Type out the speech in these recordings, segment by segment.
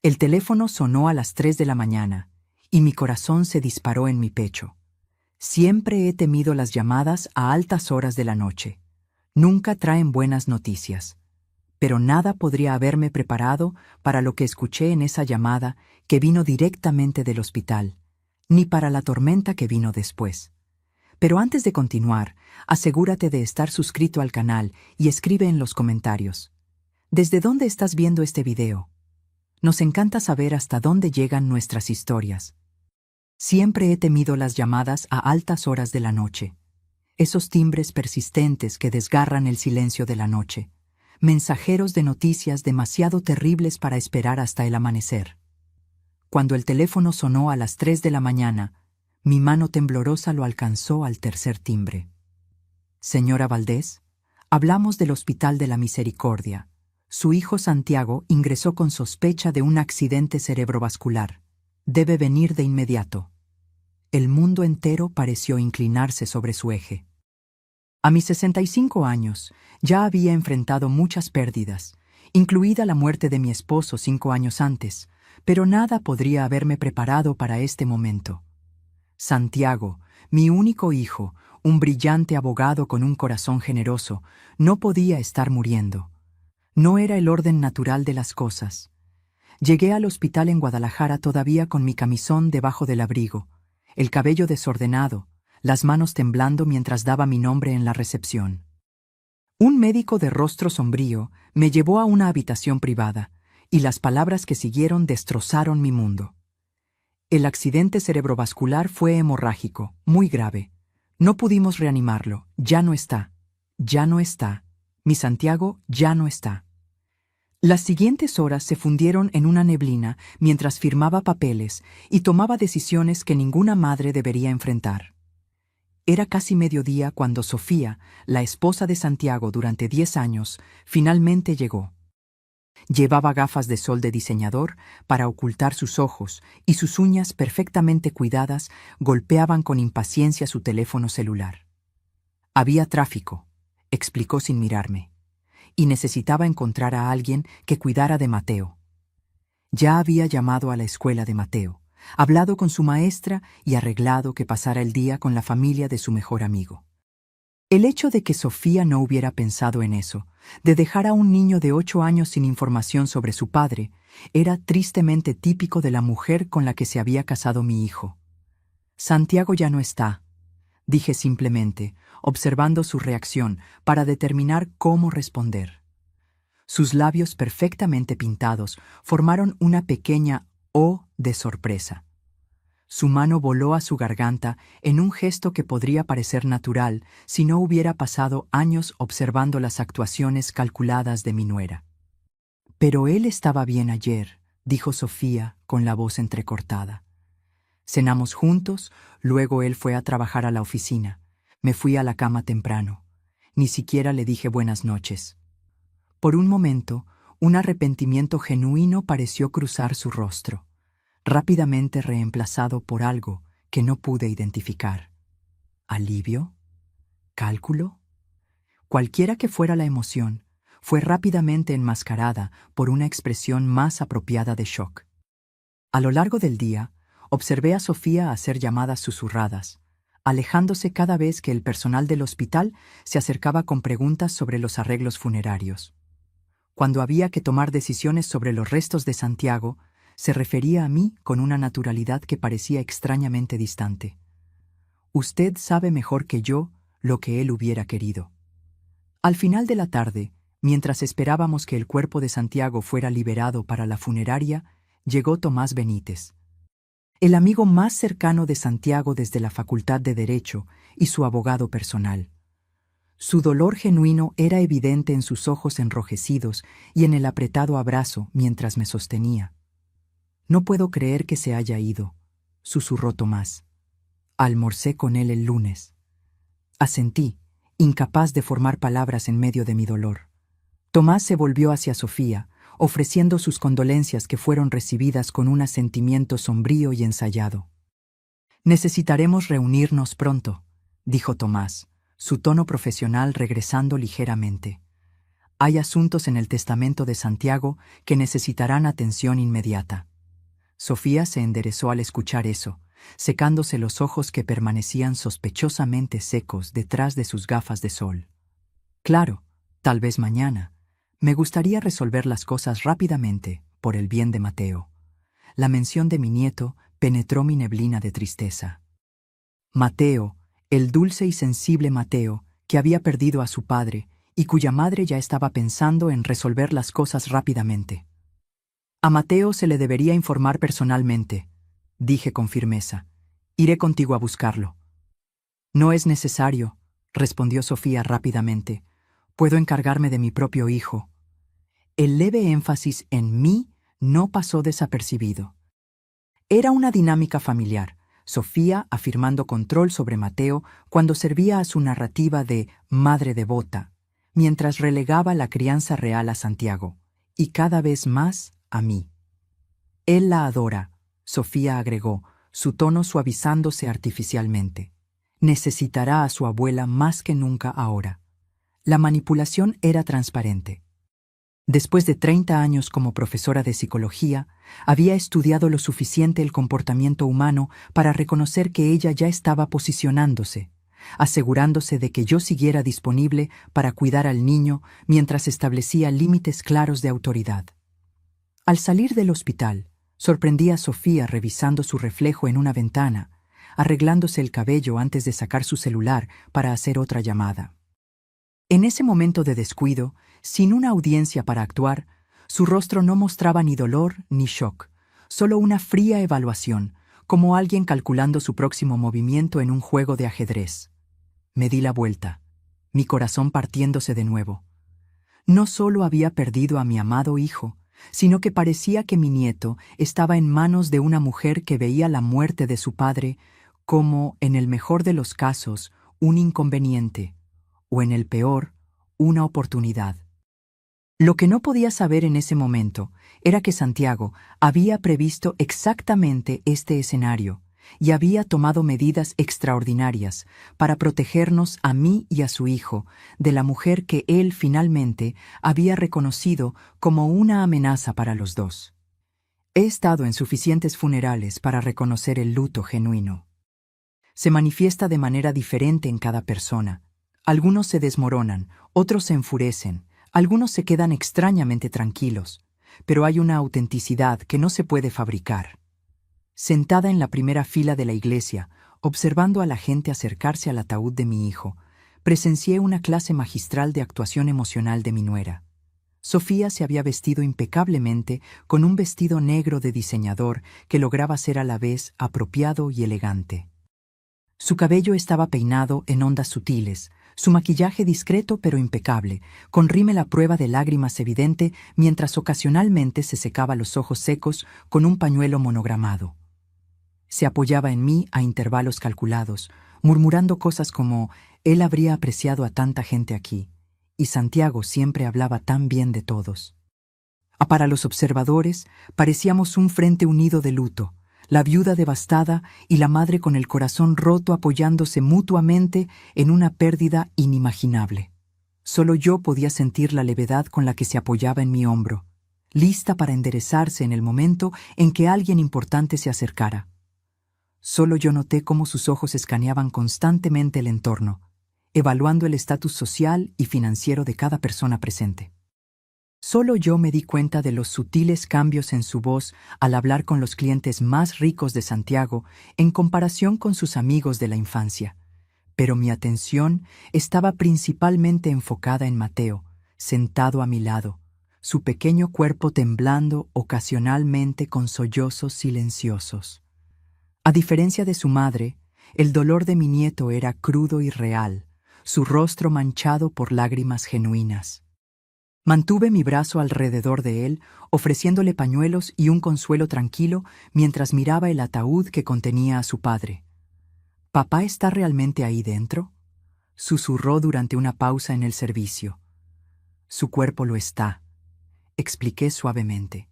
El teléfono sonó a las 3 de la mañana, y mi corazón se disparó en mi pecho. Siempre he temido las llamadas a altas horas de la noche. Nunca traen buenas noticias. Pero nada podría haberme preparado para lo que escuché en esa llamada que vino directamente del hospital, ni para la tormenta que vino después. Pero antes de continuar, asegúrate de estar suscrito al canal y escribe en los comentarios. ¿Desde dónde estás viendo este video? Nos encanta saber hasta dónde llegan nuestras historias. Siempre he temido las llamadas a altas horas de la noche. Esos timbres persistentes que desgarran el silencio de la noche. Mensajeros de noticias demasiado terribles para esperar hasta el amanecer. Cuando el teléfono sonó a las 3 de la mañana, mi mano temblorosa lo alcanzó al tercer timbre. Señora Valdés, hablamos del Hospital de la Misericordia. Su hijo Santiago ingresó con sospecha de un accidente cerebrovascular. Debe venir de inmediato. El mundo entero pareció inclinarse sobre su eje. A mis 65 años, ya había enfrentado muchas pérdidas, incluida la muerte de mi esposo 5 años antes, pero nada podría haberme preparado para este momento. Santiago, mi único hijo, un brillante abogado con un corazón generoso, no podía estar muriendo. No era el orden natural de las cosas. Llegué al hospital en Guadalajara todavía con mi camisón debajo del abrigo, el cabello desordenado, las manos temblando mientras daba mi nombre en la recepción. Un médico de rostro sombrío me llevó a una habitación privada, y las palabras que siguieron destrozaron mi mundo. El accidente cerebrovascular fue hemorrágico, muy grave. No pudimos reanimarlo, ya no está. Ya no está. Mi Santiago ya no está. Las siguientes horas se fundieron en una neblina mientras firmaba papeles y tomaba decisiones que ninguna madre debería enfrentar. Era casi mediodía cuando Sofía, la esposa de Santiago durante 10 años, finalmente llegó. Llevaba gafas de sol de diseñador para ocultar sus ojos y sus uñas perfectamente cuidadas golpeaban con impaciencia su teléfono celular. Había tráfico, explicó sin mirarme, y necesitaba encontrar a alguien que cuidara de Mateo. Ya había llamado a la escuela de Mateo, hablado con su maestra y arreglado que pasara el día con la familia de su mejor amigo. El hecho de que Sofía no hubiera pensado en eso, de dejar a un niño de 8 años sin información sobre su padre, era tristemente típico de la mujer con la que se había casado mi hijo. Santiago ya no está, dije simplemente, observando su reacción para determinar cómo responder. Sus labios perfectamente pintados formaron una pequeña O de sorpresa. Su mano voló a su garganta en un gesto que podría parecer natural si no hubiera pasado años observando las actuaciones calculadas de mi nuera. Pero él estaba bien ayer, dijo Sofía con la voz entrecortada. Cenamos juntos, luego él fue a trabajar a la oficina. Me fui a la cama temprano. Ni siquiera le dije buenas noches. Por un momento, un arrepentimiento genuino pareció cruzar su rostro, rápidamente reemplazado por algo que no pude identificar. ¿Alivio? ¿Cálculo? Cualquiera que fuera la emoción, fue rápidamente enmascarada por una expresión más apropiada de shock. A lo largo del día, observé a Sofía hacer llamadas susurradas, alejándose cada vez que el personal del hospital se acercaba con preguntas sobre los arreglos funerarios. Cuando había que tomar decisiones sobre los restos de Santiago, se refería a mí con una naturalidad que parecía extrañamente distante. Usted sabe mejor que yo lo que él hubiera querido. Al final de la tarde, mientras esperábamos que el cuerpo de Santiago fuera liberado para la funeraria, llegó Tomás Benítez, el amigo más cercano de Santiago desde la Facultad de Derecho y su abogado personal. Su dolor genuino era evidente en sus ojos enrojecidos y en el apretado abrazo mientras me sostenía. No puedo creer que se haya ido, susurró Tomás. Almorcé con él el lunes. Asentí, incapaz de formar palabras en medio de mi dolor. Tomás se volvió hacia Sofía, ofreciendo sus condolencias que fueron recibidas con un asentimiento sombrío y ensayado. Necesitaremos reunirnos pronto, dijo Tomás, su tono profesional regresando ligeramente. Hay asuntos en el testamento de Santiago que necesitarán atención inmediata. Sofía se enderezó al escuchar eso, secándose los ojos que permanecían sospechosamente secos detrás de sus gafas de sol. Claro, tal vez mañana. Me gustaría resolver las cosas rápidamente, por el bien de Mateo. La mención de mi nieto penetró mi neblina de tristeza. Mateo, el dulce y sensible Mateo, que había perdido a su padre y cuya madre ya estaba pensando en resolver las cosas rápidamente. A Mateo se le debería informar personalmente, dije con firmeza. Iré contigo a buscarlo. No es necesario, respondió Sofía rápidamente. Puedo encargarme de mi propio hijo. El leve énfasis en mí no pasó desapercibido. Era una dinámica familiar, Sofía afirmando control sobre Mateo cuando servía a su narrativa de madre devota, mientras relegaba la crianza real a Santiago, y cada vez más a mí. Él la adora, Sofía agregó, su tono suavizándose artificialmente. Necesitará a su abuela más que nunca ahora. La manipulación era transparente. Después de 30 años como profesora de psicología, había estudiado lo suficiente el comportamiento humano para reconocer que ella ya estaba posicionándose, asegurándose de que yo siguiera disponible para cuidar al niño mientras establecía límites claros de autoridad. Al salir del hospital, sorprendí a Sofía revisando su reflejo en una ventana, arreglándose el cabello antes de sacar su celular para hacer otra llamada. En ese momento de descuido, sin una audiencia para actuar, su rostro no mostraba ni dolor ni shock, solo una fría evaluación, como alguien calculando su próximo movimiento en un juego de ajedrez. Me di la vuelta, mi corazón partiéndose de nuevo. No solo había perdido a mi amado hijo, sino que parecía que mi nieto estaba en manos de una mujer que veía la muerte de su padre como, en el mejor de los casos, un inconveniente, o en el peor, una oportunidad. Lo que no podía saber en ese momento era que Santiago había previsto exactamente este escenario y había tomado medidas extraordinarias para protegernos a mí y a su hijo de la mujer que él finalmente había reconocido como una amenaza para los dos. He estado en suficientes funerales para reconocer el luto genuino. Se manifiesta de manera diferente en cada persona. Algunos se desmoronan, otros se enfurecen, algunos se quedan extrañamente tranquilos, pero hay una autenticidad que no se puede fabricar. Sentada en la primera fila de la iglesia, observando a la gente acercarse al ataúd de mi hijo, presencié una clase magistral de actuación emocional de mi nuera. Sofía se había vestido impecablemente con un vestido negro de diseñador que lograba ser a la vez apropiado y elegante. Su cabello estaba peinado en ondas sutiles, su maquillaje discreto pero impecable, con rímel a prueba de lágrimas evidente mientras ocasionalmente se secaba los ojos secos con un pañuelo monogramado. Se apoyaba en mí a intervalos calculados, murmurando cosas como «él habría apreciado a tanta gente aquí», y Santiago siempre hablaba tan bien de todos. Para los observadores parecíamos un frente unido de luto, la viuda devastada y la madre con el corazón roto apoyándose mutuamente en una pérdida inimaginable. Solo yo podía sentir la levedad con la que se apoyaba en mi hombro, lista para enderezarse en el momento en que alguien importante se acercara. Solo yo noté cómo sus ojos escaneaban constantemente el entorno, evaluando el estatus social y financiero de cada persona presente. Solo yo me di cuenta de los sutiles cambios en su voz al hablar con los clientes más ricos de Santiago en comparación con sus amigos de la infancia. Pero mi atención estaba principalmente enfocada en Mateo, sentado a mi lado, su pequeño cuerpo temblando ocasionalmente con sollozos silenciosos. A diferencia de su madre, el dolor de mi nieto era crudo y real, su rostro manchado por lágrimas genuinas. Mantuve mi brazo alrededor de él, ofreciéndole pañuelos y un consuelo tranquilo mientras miraba el ataúd que contenía a su padre. «¿Papá está realmente ahí dentro?», susurró durante una pausa en el servicio. «Su cuerpo lo está», expliqué suavemente.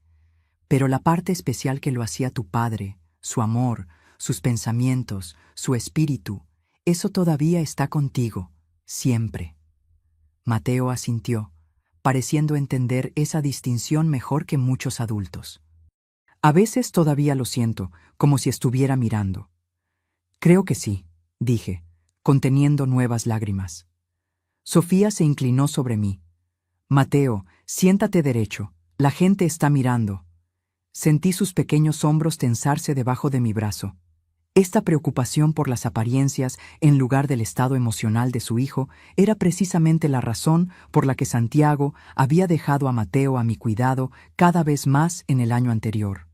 «Pero la parte especial que lo hacía tu padre, su amor, sus pensamientos, su espíritu, eso todavía está contigo, siempre». Mateo asintió, pareciendo entender esa distinción mejor que muchos adultos. A veces todavía lo siento, como si estuviera mirando. Creo que sí, dije, conteniendo nuevas lágrimas. Sofía se inclinó sobre mí. Mateo, siéntate derecho, la gente está mirando. Sentí sus pequeños hombros tensarse debajo de mi brazo. Esta preocupación por las apariencias en lugar del estado emocional de su hijo era precisamente la razón por la que Santiago había dejado a Mateo a mi cuidado cada vez más en el año anterior.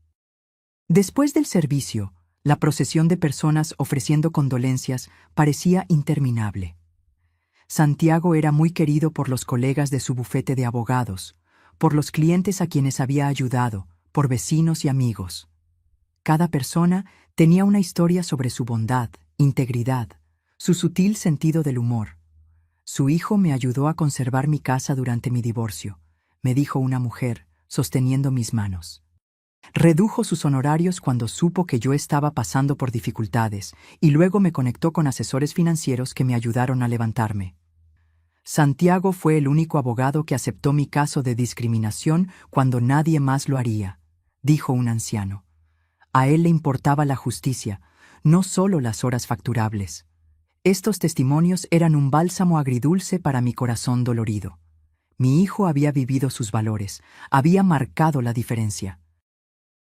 Después del servicio, la procesión de personas ofreciendo condolencias parecía interminable. Santiago era muy querido por los colegas de su bufete de abogados, por los clientes a quienes había ayudado, por vecinos y amigos. Cada persona tenía una historia sobre su bondad, integridad, su sutil sentido del humor. Su hijo me ayudó a conservar mi casa durante mi divorcio, me dijo una mujer, sosteniendo mis manos. Redujo sus honorarios cuando supo que yo estaba pasando por dificultades y luego me conectó con asesores financieros que me ayudaron a levantarme. Santiago fue el único abogado que aceptó mi caso de discriminación cuando nadie más lo haría, dijo un anciano. A él le importaba la justicia, no solo las horas facturables. Estos testimonios eran un bálsamo agridulce para mi corazón dolorido. Mi hijo había vivido sus valores, había marcado la diferencia.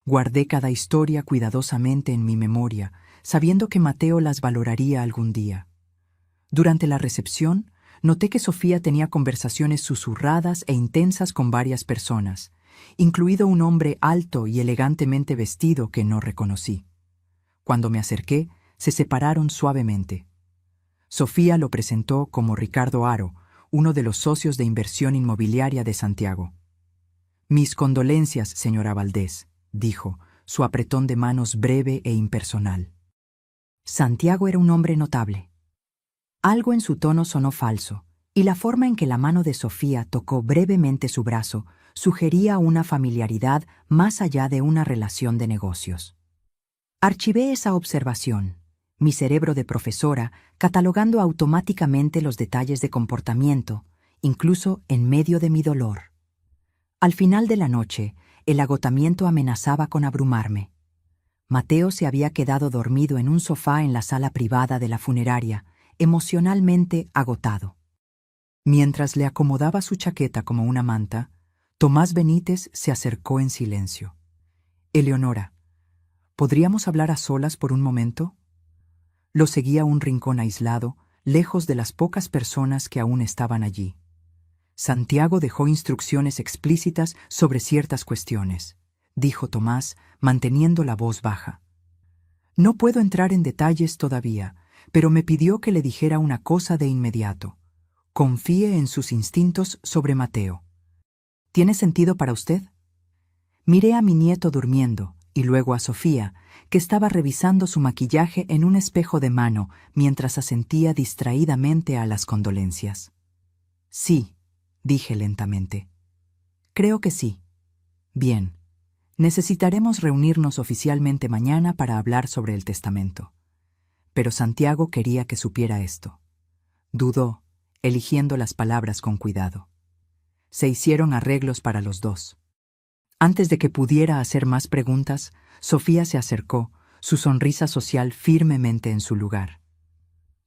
Guardé cada historia cuidadosamente en mi memoria, sabiendo que Mateo las valoraría algún día. Durante la recepción, noté que Sofía tenía conversaciones susurradas e intensas con varias personas, incluido un hombre alto y elegantemente vestido que no reconocí. Cuando me acerqué, se separaron suavemente. Sofía lo presentó como Ricardo Haro, uno de los socios de inversión inmobiliaria de Santiago. «Mis condolencias, señora Valdés», dijo, su apretón de manos breve e impersonal. Santiago era un hombre notable. Algo en su tono sonó falso, y la forma en que la mano de Sofía tocó brevemente su brazo sugería una familiaridad más allá de una relación de negocios. Archivé esa observación, mi cerebro de profesora catalogando automáticamente los detalles de comportamiento, incluso en medio de mi dolor. Al final de la noche, el agotamiento amenazaba con abrumarme. Mateo se había quedado dormido en un sofá en la sala privada de la funeraria, emocionalmente agotado. Mientras le acomodaba su chaqueta como una manta, Tomás Benítez se acercó en silencio. «Eleonora, ¿podríamos hablar a solas por un momento?» Lo seguía a un rincón aislado, lejos de las pocas personas que aún estaban allí. Santiago dejó instrucciones explícitas sobre ciertas cuestiones, dijo Tomás, manteniendo la voz baja. «No puedo entrar en detalles todavía, pero me pidió que le dijera una cosa de inmediato. Confíe en sus instintos sobre Mateo. ¿Tiene sentido para usted?» Miré a mi nieto durmiendo y luego a Sofía, que estaba revisando su maquillaje en un espejo de mano mientras asentía distraídamente a las condolencias. «Sí», dije lentamente. «Creo que sí. Bien. Necesitaremos reunirnos oficialmente mañana para hablar sobre el testamento». Pero Santiago quería que supiera esto. Dudó, eligiendo las palabras con cuidado. Se hicieron arreglos para los dos. Antes de que pudiera hacer más preguntas, Sofía se acercó, su sonrisa social firmemente en su lugar.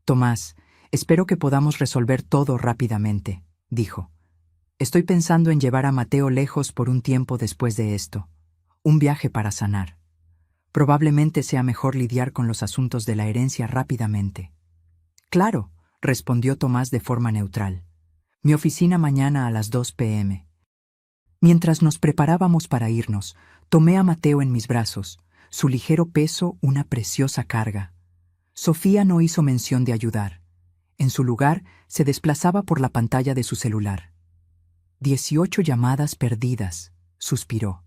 «Tomás, espero que podamos resolver todo rápidamente», dijo. «Estoy pensando en llevar a Mateo lejos por un tiempo después de esto. Un viaje para sanar. Probablemente sea mejor lidiar con los asuntos de la herencia rápidamente». «Claro», respondió Tomás de forma neutral. «Mi oficina mañana a las 2 p.m». Mientras nos preparábamos para irnos, tomé a Mateo en mis brazos, su ligero peso una preciosa carga. Sofía no hizo mención de ayudar. En su lugar, se desplazaba por la pantalla de su celular. 18 llamadas perdidas, suspiró.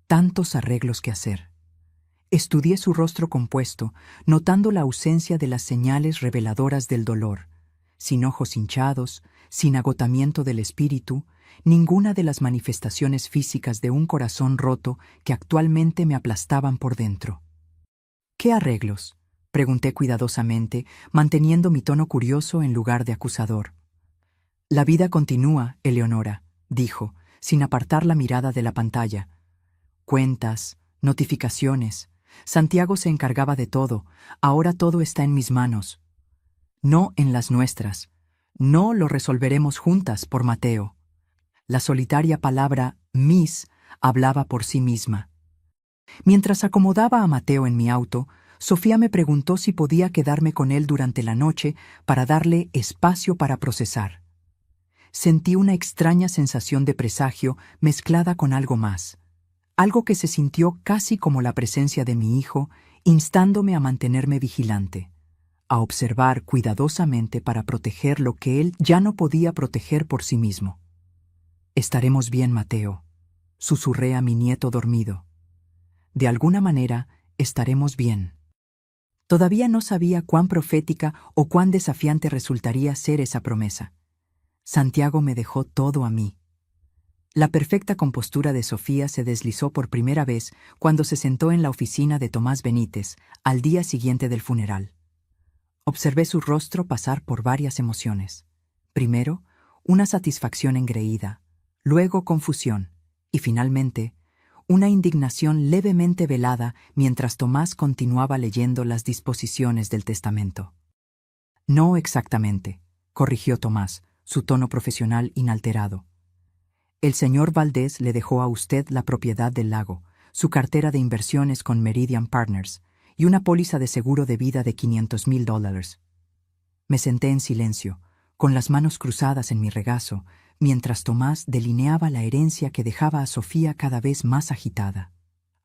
Tantos arreglos que hacer. Estudié su rostro compuesto, notando la ausencia de las señales reveladoras del dolor. Sin ojos hinchados, sin agotamiento del espíritu, ninguna de las manifestaciones físicas de un corazón roto que actualmente me aplastaban por dentro. «¿Qué arreglos?», pregunté cuidadosamente, manteniendo mi tono curioso en lugar de acusador. «La vida continúa, Eleonora», dijo, sin apartar la mirada de la pantalla. Cuentas, notificaciones. Santiago se encargaba de todo. Ahora todo está en mis manos. No en las nuestras. No lo resolveremos juntas por Mateo. La solitaria palabra «mis» hablaba por sí misma. Mientras acomodaba a Mateo en mi auto, Sofía me preguntó si podía quedarme con él durante la noche para darle espacio para procesar. Sentí una extraña sensación de presagio mezclada con algo más, algo que se sintió casi como la presencia de mi hijo, instándome a mantenerme vigilante, a observar cuidadosamente para proteger lo que él ya no podía proteger por sí mismo. «Estaremos bien, Mateo», susurré a mi nieto dormido. «De alguna manera, estaremos bien». Todavía no sabía cuán profética o cuán desafiante resultaría ser esa promesa. Santiago me dejó todo a mí. La perfecta compostura de Sofía se deslizó por primera vez cuando se sentó en la oficina de Tomás Benítez, al día siguiente del funeral. Observé su rostro pasar por varias emociones. Primero, una satisfacción engreída, luego confusión, y finalmente, una indignación levemente velada mientras Tomás continuaba leyendo las disposiciones del testamento. «No exactamente», corrigió Tomás, su tono profesional inalterado. «El señor Valdés le dejó a usted la propiedad del lago, su cartera de inversiones con Meridian Partners y una póliza de seguro de vida de $500,000. Me senté en silencio, con las manos cruzadas en mi regazo, mientras Tomás delineaba la herencia que dejaba a Sofía cada vez más agitada.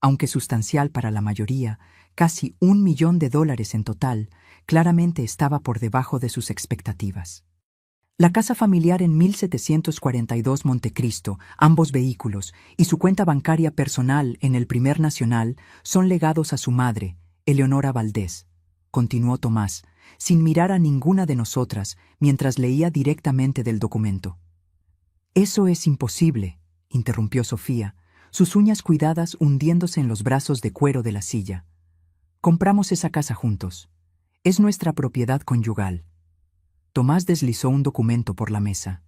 Aunque sustancial para la mayoría, casi $1 millón en total, claramente estaba por debajo de sus expectativas. La casa familiar en 1742 Montecristo, ambos vehículos, y su cuenta bancaria personal en el Primer Nacional son legados a su madre, Eleonora Valdés, continuó Tomás, sin mirar a ninguna de nosotras mientras leía directamente del documento. «Eso es imposible», interrumpió Sofía, sus uñas cuidadas hundiéndose en los brazos de cuero de la silla. «Compramos esa casa juntos. Es nuestra propiedad conyugal». Tomás deslizó un documento por la mesa.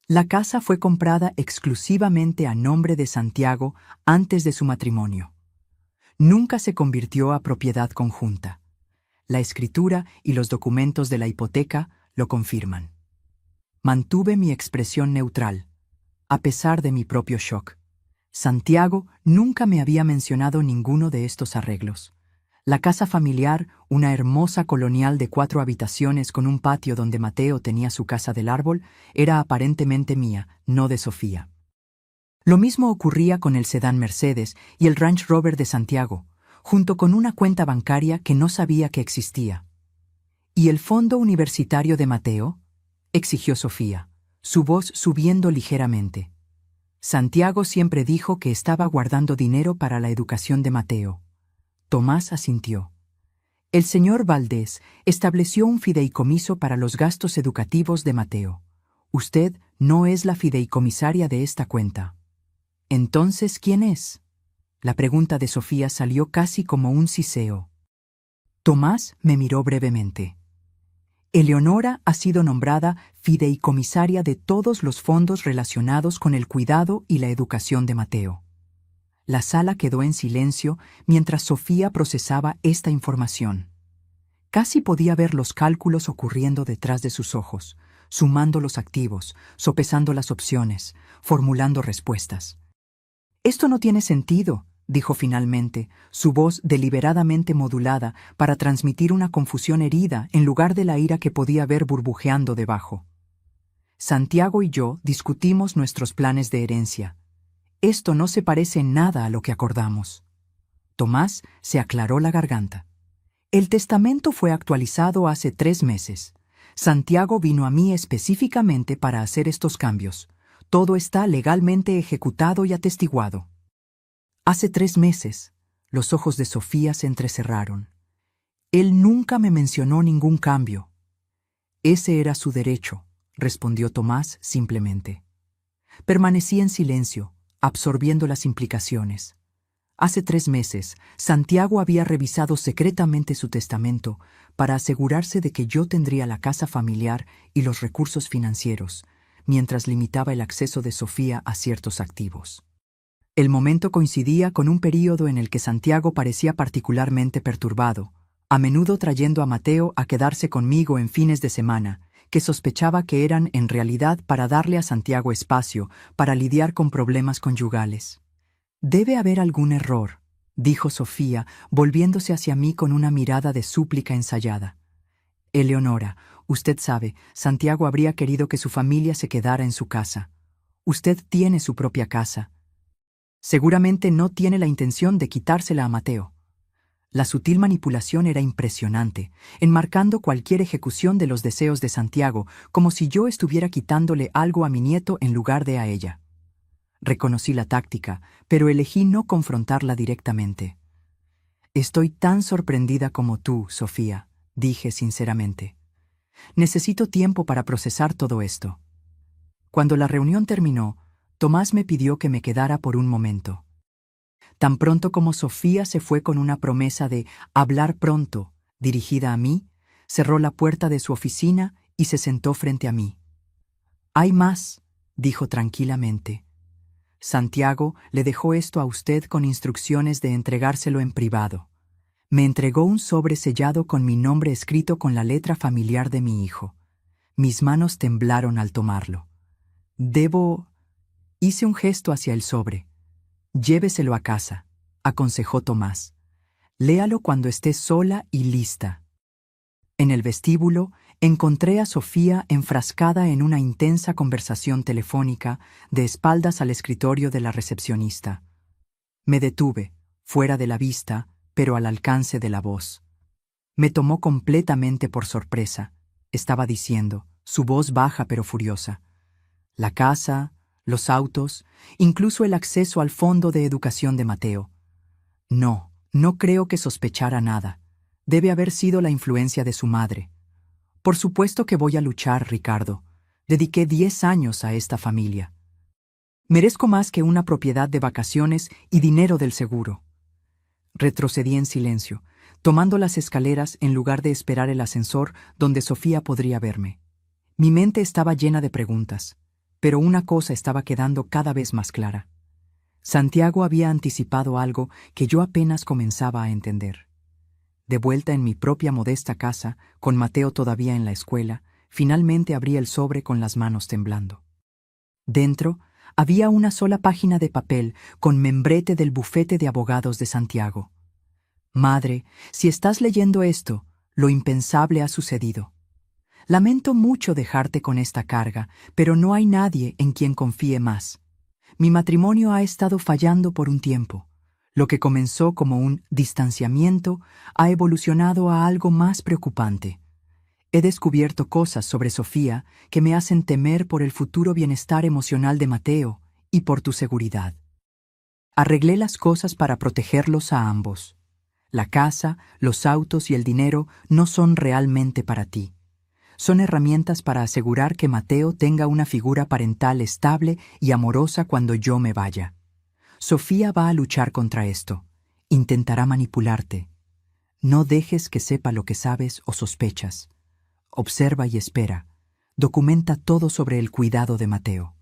La casa fue comprada exclusivamente a nombre de Santiago antes de su matrimonio. Nunca se convirtió a propiedad conjunta. La escritura y los documentos de la hipoteca lo confirman. Mantuve mi expresión neutral, a pesar de mi propio shock. Santiago nunca me había mencionado ninguno de estos arreglos. La casa familiar, una hermosa colonial de 4 habitaciones con un patio donde Mateo tenía su casa del árbol, era aparentemente mía, no de Sofía. Lo mismo ocurría con el sedán Mercedes y el Range Rover de Santiago, junto con una cuenta bancaria que no sabía que existía. ¿Y el fondo universitario de Mateo?, exigió Sofía, su voz subiendo ligeramente. Santiago siempre dijo que estaba guardando dinero para la educación de Mateo. Tomás asintió. El señor Valdés estableció un fideicomiso para los gastos educativos de Mateo. Usted no es la fideicomisaria de esta cuenta. ¿Entonces quién es? La pregunta de Sofía salió casi como un siseo. Tomás me miró brevemente. Eleonora ha sido nombrada fideicomisaria de todos los fondos relacionados con el cuidado y la educación de Mateo. La sala quedó en silencio mientras Sofía procesaba esta información. Casi podía ver los cálculos ocurriendo detrás de sus ojos, sumando los activos, sopesando las opciones, formulando respuestas. «Esto no tiene sentido», dijo finalmente, su voz deliberadamente modulada para transmitir una confusión herida en lugar de la ira que podía ver burbujeando debajo. «Santiago y yo discutimos nuestros planes de herencia. Esto no se parece en nada a lo que acordamos». Tomás se aclaró la garganta. «El testamento fue actualizado hace 3 meses. Santiago vino a mí específicamente para hacer estos cambios. Todo está legalmente ejecutado y atestiguado». Hace 3 meses, los ojos de Sofía se entrecerraron. «Él nunca me mencionó ningún cambio». «Ese era su derecho», respondió Tomás simplemente. Permanecí en silencio, absorbiendo las implicaciones. Hace 3 meses, Santiago había revisado secretamente su testamento para asegurarse de que yo tendría la casa familiar y los recursos financieros, mientras limitaba el acceso de Sofía a ciertos activos. El momento coincidía con un período en el que Santiago parecía particularmente perturbado, a menudo trayendo a Mateo a quedarse conmigo en fines de semana, que sospechaba que eran en realidad para darle a Santiago espacio para lidiar con problemas conyugales. «Debe haber algún error», dijo Sofía, volviéndose hacia mí con una mirada de súplica ensayada. «Eleonora, usted sabe, Santiago habría querido que su familia se quedara en su casa. Usted tiene su propia casa. Seguramente no tiene la intención de quitársela a Mateo». La sutil manipulación era impresionante, enmarcando cualquier ejecución de los deseos de Santiago, como si yo estuviera quitándole algo a mi nieto en lugar de a ella. Reconocí la táctica, pero elegí no confrontarla directamente. «Estoy tan sorprendida como tú, Sofía», dije sinceramente. «Necesito tiempo para procesar todo esto». Cuando la reunión terminó, Tomás me pidió que me quedara por un momento. Tan pronto como Sofía se fue con una promesa de hablar pronto, dirigida a mí, cerró la puerta de su oficina y se sentó frente a mí. «Hay más», dijo tranquilamente. «Santiago le dejó esto a usted con instrucciones de entregárselo en privado. Me entregó un sobre sellado con mi nombre escrito con la letra familiar de mi hijo. Mis manos temblaron al tomarlo. Debo...» Hice un gesto hacia el sobre. «Lléveselo a casa», aconsejó Tomás. «Léalo cuando esté sola y lista». En el vestíbulo encontré a Sofía enfrascada en una intensa conversación telefónica, de espaldas al escritorio de la recepcionista. Me detuve, fuera de la vista, pero al alcance de la voz. Me tomó completamente por sorpresa. Estaba diciendo, su voz baja pero furiosa: «La casa, los autos, incluso el acceso al fondo de educación de Mateo. No creo que sospechara nada. Debe haber sido la influencia de su madre. Por supuesto que voy a luchar, Ricardo. Dediqué 10 años a esta familia. Merezco más que una propiedad de vacaciones y dinero del seguro». Retrocedí en silencio, tomando las escaleras en lugar de esperar el ascensor donde Sofía podría verme. Mi mente estaba llena de preguntas, pero una cosa estaba quedando cada vez más clara. Santiago había anticipado algo que yo apenas comenzaba a entender. De vuelta en mi propia modesta casa, con Mateo todavía en la escuela, finalmente abrí el sobre con las manos temblando. Dentro había una sola página de papel con membrete del bufete de abogados de Santiago. «Madre, si estás leyendo esto, lo impensable ha sucedido. Lamento mucho dejarte con esta carga, pero no hay nadie en quien confíe más. Mi matrimonio ha estado fallando por un tiempo. Lo que comenzó como un distanciamiento ha evolucionado a algo más preocupante. He descubierto cosas sobre Sofía que me hacen temer por el futuro bienestar emocional de Mateo y por tu seguridad. Arreglé las cosas para protegerlos a ambos. La casa, los autos y el dinero no son realmente para ti. Son herramientas para asegurar que Mateo tenga una figura parental estable y amorosa cuando yo me vaya. Sofía va a luchar contra esto. Intentará manipularte. No dejes que sepa lo que sabes o sospechas. Observa y espera. Documenta todo sobre el cuidado de Mateo.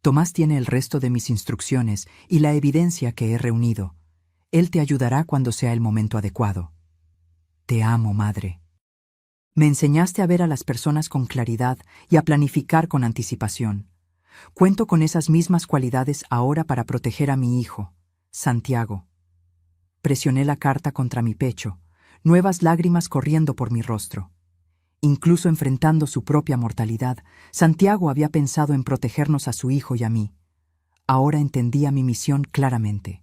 Tomás tiene el resto de mis instrucciones y la evidencia que he reunido. Él te ayudará cuando sea el momento adecuado. Te amo, madre. Me enseñaste a ver a las personas con claridad y a planificar con anticipación. Cuento con esas mismas cualidades ahora para proteger a mi hijo, Santiago». Presioné la carta contra mi pecho, nuevas lágrimas corriendo por mi rostro. Incluso enfrentando su propia mortalidad, Santiago había pensado en protegernos a su hijo y a mí. Ahora entendía mi misión claramente.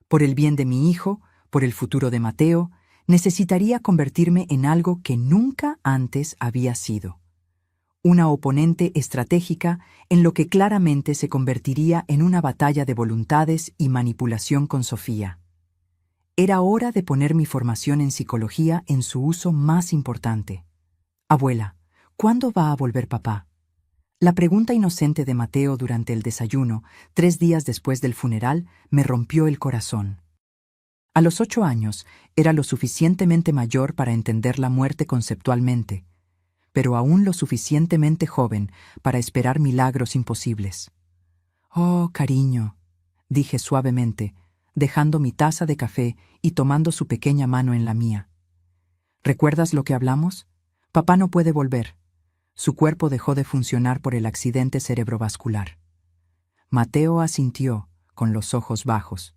Por el bien de mi hijo, por el futuro de Mateo, necesitaría convertirme en algo que nunca antes había sido. Una oponente estratégica en lo que claramente se convertiría en una batalla de voluntades y manipulación con Sofía. Era hora de poner mi formación en psicología en su uso más importante. «Abuela, ¿cuándo va a volver papá?». La pregunta inocente de Mateo durante el desayuno, 3 días después del funeral, me rompió el corazón. A los 8 años era lo suficientemente mayor para entender la muerte conceptualmente, pero aún lo suficientemente joven para esperar milagros imposibles. «Oh, cariño», dije suavemente, dejando mi taza de café y tomando su pequeña mano en la mía. «¿Recuerdas lo que hablamos? Papá no puede volver. Su cuerpo dejó de funcionar por el accidente cerebrovascular». Mateo asintió, con los ojos bajos.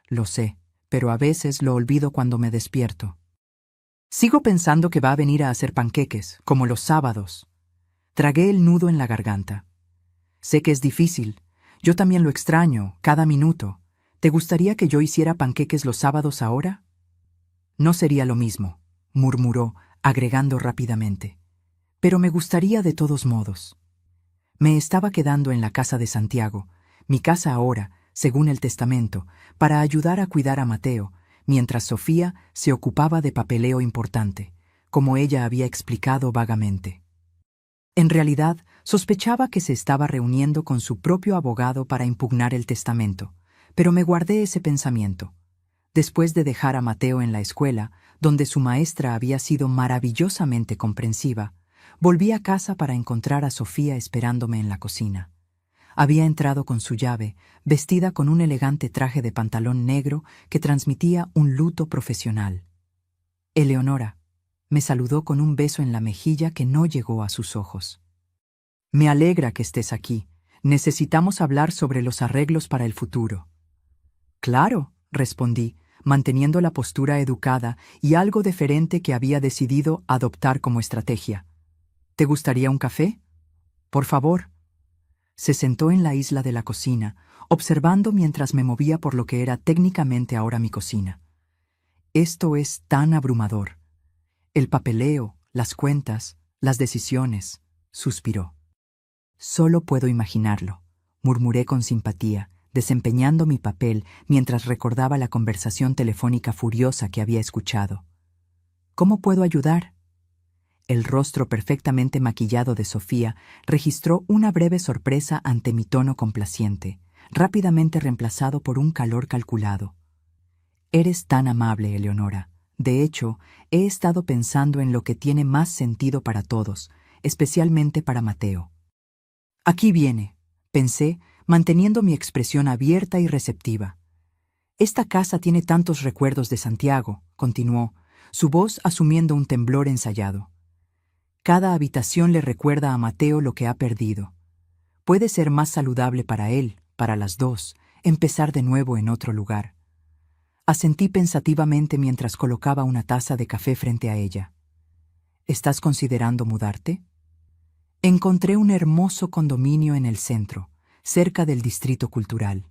«Lo sé, pero a veces lo olvido cuando me despierto. Sigo pensando que va a venir a hacer panqueques, como los sábados». Tragué el nudo en la garganta. «Sé que es difícil. Yo también lo extraño, cada minuto. ¿Te gustaría que yo hiciera panqueques los sábados ahora?» «No sería lo mismo», murmuró, agregando rápidamente. «Pero me gustaría de todos modos». Me estaba quedando en la casa de Santiago, mi casa ahora, según el testamento, para ayudar a cuidar a Mateo, mientras Sofía se ocupaba de papeleo importante, como ella había explicado vagamente. En realidad, sospechaba que se estaba reuniendo con su propio abogado para impugnar el testamento, pero me guardé ese pensamiento. Después de dejar a Mateo en la escuela, donde su maestra había sido maravillosamente comprensiva, volví a casa para encontrar a Sofía esperándome en la cocina. Había entrado con su llave, vestida con un elegante traje de pantalón negro que transmitía un luto profesional. «Eleonora», me saludó con un beso en la mejilla que no llegó a sus ojos. «Me alegra que estés aquí. Necesitamos hablar sobre los arreglos para el futuro». «Claro», respondí, manteniendo la postura educada y algo deferente que había decidido adoptar como estrategia. «¿Te gustaría un café? Por favor». Se sentó en la isla de la cocina, observando mientras me movía por lo que era técnicamente ahora mi cocina. «Esto es tan abrumador. El papeleo, las cuentas, las decisiones», suspiró. «Solo puedo imaginarlo», murmuré con simpatía, desempeñando mi papel mientras recordaba la conversación telefónica furiosa que había escuchado. «¿Cómo puedo ayudar?» El rostro perfectamente maquillado de Sofía registró una breve sorpresa ante mi tono complaciente, rápidamente reemplazado por un calor calculado. «Eres tan amable, Eleonora. De hecho, he estado pensando en lo que tiene más sentido para todos, especialmente para Mateo». «Aquí viene», pensé, manteniendo mi expresión abierta y receptiva. «Esta casa tiene tantos recuerdos de Santiago», continuó, su voz asumiendo un temblor ensayado. «Cada habitación le recuerda a Mateo lo que ha perdido. Puede ser más saludable para él, para las dos, empezar de nuevo en otro lugar». Asentí pensativamente mientras colocaba una taza de café frente a ella. «¿Estás considerando mudarte?» Encontré un hermoso condominio en el centro, cerca del distrito cultural.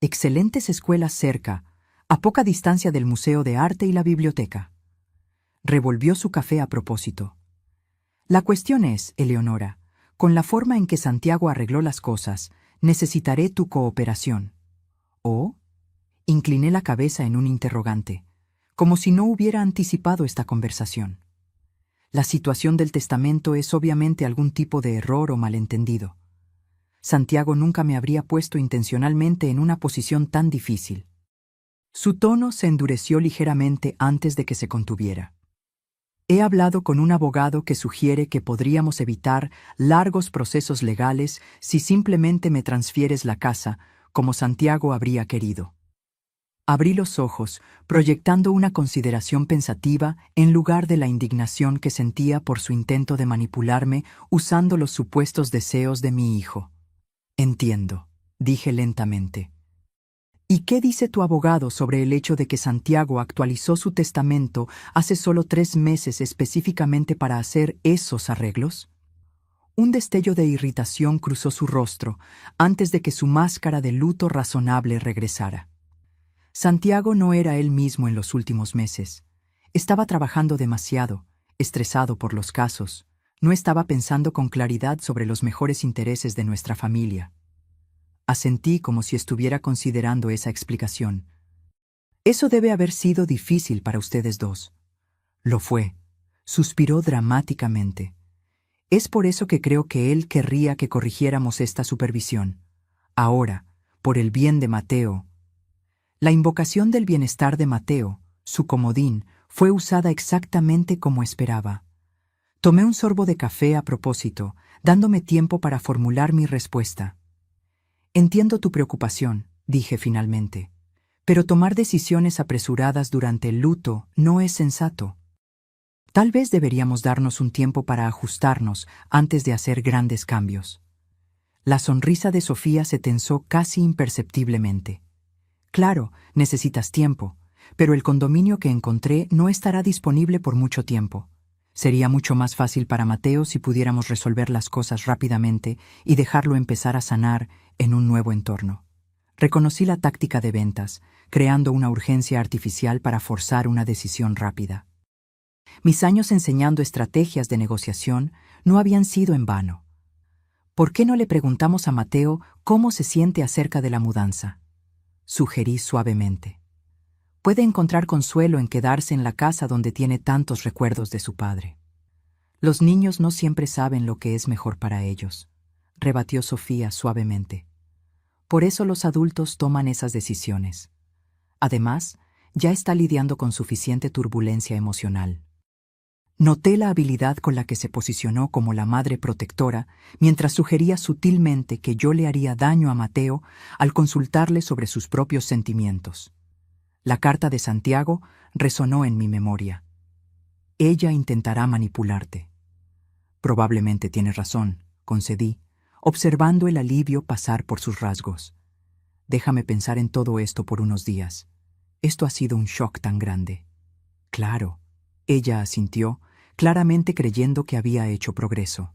Excelentes escuelas cerca, a poca distancia del Museo de Arte y la biblioteca. Revolvió su café a propósito. «La cuestión es, Eleonora, con la forma en que Santiago arregló las cosas, necesitaré tu cooperación». «¿Oh?» Incliné la cabeza en un interrogante, como si no hubiera anticipado esta conversación. La situación del testamento es obviamente algún tipo de error o malentendido. Santiago nunca me habría puesto intencionalmente en una posición tan difícil. Su tono se endureció ligeramente antes de que se contuviera. «He hablado con un abogado que sugiere que podríamos evitar largos procesos legales si simplemente me transfieres la casa, como Santiago habría querido». Abrí los ojos, proyectando una consideración pensativa en lugar de la indignación que sentía por su intento de manipularme usando los supuestos deseos de mi hijo. «Entiendo», dije lentamente. «¿Y qué dice tu abogado sobre el hecho de que Santiago actualizó su testamento hace solo 3 meses específicamente para hacer esos arreglos?» Un destello de irritación cruzó su rostro antes de que su máscara de luto razonable regresara. Santiago no era él mismo en los últimos meses. Estaba trabajando demasiado, estresado por los casos. No estaba pensando con claridad sobre los mejores intereses de nuestra familia. Asentí como si estuviera considerando esa explicación. «Eso debe haber sido difícil para ustedes dos». «Lo fue», suspiró dramáticamente. «Es por eso que creo que él querría que corrigiéramos esta supervisión. Ahora, por el bien de Mateo». La invocación del bienestar de Mateo, su comodín, fue usada exactamente como esperaba. Tomé un sorbo de café a propósito, dándome tiempo para formular mi respuesta. Entiendo tu preocupación, dije finalmente, pero tomar decisiones apresuradas durante el luto no es sensato. Tal vez deberíamos darnos un tiempo para ajustarnos antes de hacer grandes cambios. La sonrisa de Sofía se tensó casi imperceptiblemente. Claro, necesitas tiempo, pero el condominio que encontré no estará disponible por mucho tiempo. Sería mucho más fácil para Mateo si pudiéramos resolver las cosas rápidamente y dejarlo empezar a sanar en un nuevo entorno. Reconocí la táctica de ventas, creando una urgencia artificial para forzar una decisión rápida. Mis años enseñando estrategias de negociación no habían sido en vano. ¿Por qué no le preguntamos a Mateo cómo se siente acerca de la mudanza? Sugerí suavemente. Puede encontrar consuelo en quedarse en la casa donde tiene tantos recuerdos de su padre. Los niños no siempre saben lo que es mejor para ellos, rebatió Sofía suavemente. Por eso los adultos toman esas decisiones. Además, ya está lidiando con suficiente turbulencia emocional. Noté la habilidad con la que se posicionó como la madre protectora mientras sugería sutilmente que yo le haría daño a Mateo al consultarle sobre sus propios sentimientos. La carta de Santiago resonó en mi memoria. Ella intentará manipularte. Probablemente tienes razón, concedí, observando el alivio pasar por sus rasgos. Déjame pensar en todo esto por unos días. Esto ha sido un shock tan grande. Claro, ella asintió, claramente creyendo que había hecho progreso.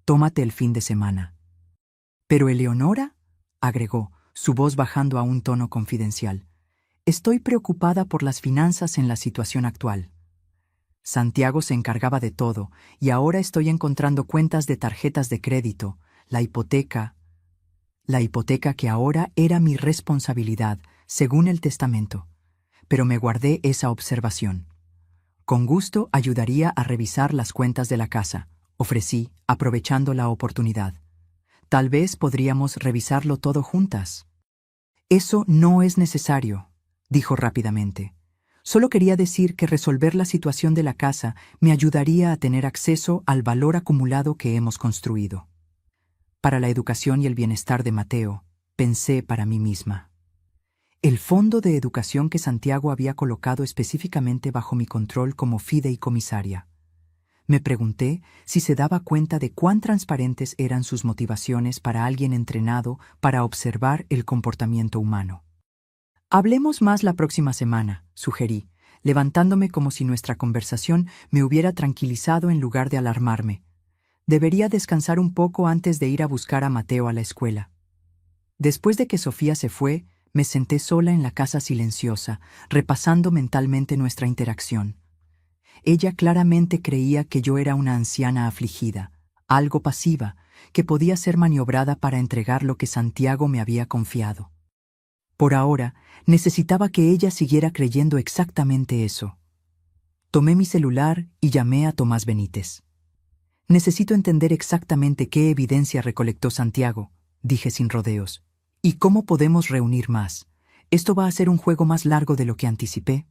Tómate el fin de semana. Pero Eleonora, agregó, su voz bajando a un tono confidencial, estoy preocupada por las finanzas en la situación actual. Santiago se encargaba de todo, y ahora estoy encontrando cuentas de tarjetas de crédito, la hipoteca que ahora era mi responsabilidad, según el testamento. Pero me guardé esa observación. Con gusto ayudaría a revisar las cuentas de la casa, ofrecí, aprovechando la oportunidad. Tal vez podríamos revisarlo todo juntas. Eso no es necesario, dijo rápidamente. Solo quería decir que resolver la situación de la casa me ayudaría a tener acceso al valor acumulado que hemos construido. Para la educación y el bienestar de Mateo, pensé para mí misma. El fondo de educación que Santiago había colocado específicamente bajo mi control como fideicomisaria. Me pregunté si se daba cuenta de cuán transparentes eran sus motivaciones para alguien entrenado para observar el comportamiento humano. Hablemos más la próxima semana, sugerí, levantándome como si nuestra conversación me hubiera tranquilizado en lugar de alarmarme. Debería descansar un poco antes de ir a buscar a Mateo a la escuela. Después de que Sofía se fue, me senté sola en la casa silenciosa, repasando mentalmente nuestra interacción. Ella claramente creía que yo era una anciana afligida, algo pasiva, que podía ser maniobrada para entregar lo que Santiago me había confiado. Por ahora, necesitaba que ella siguiera creyendo exactamente eso. Tomé mi celular y llamé a Tomás Benítez. Necesito entender exactamente qué evidencia recolectó Santiago, dije sin rodeos. ¿Y cómo podemos reunir más? Esto va a ser un juego más largo de lo que anticipé.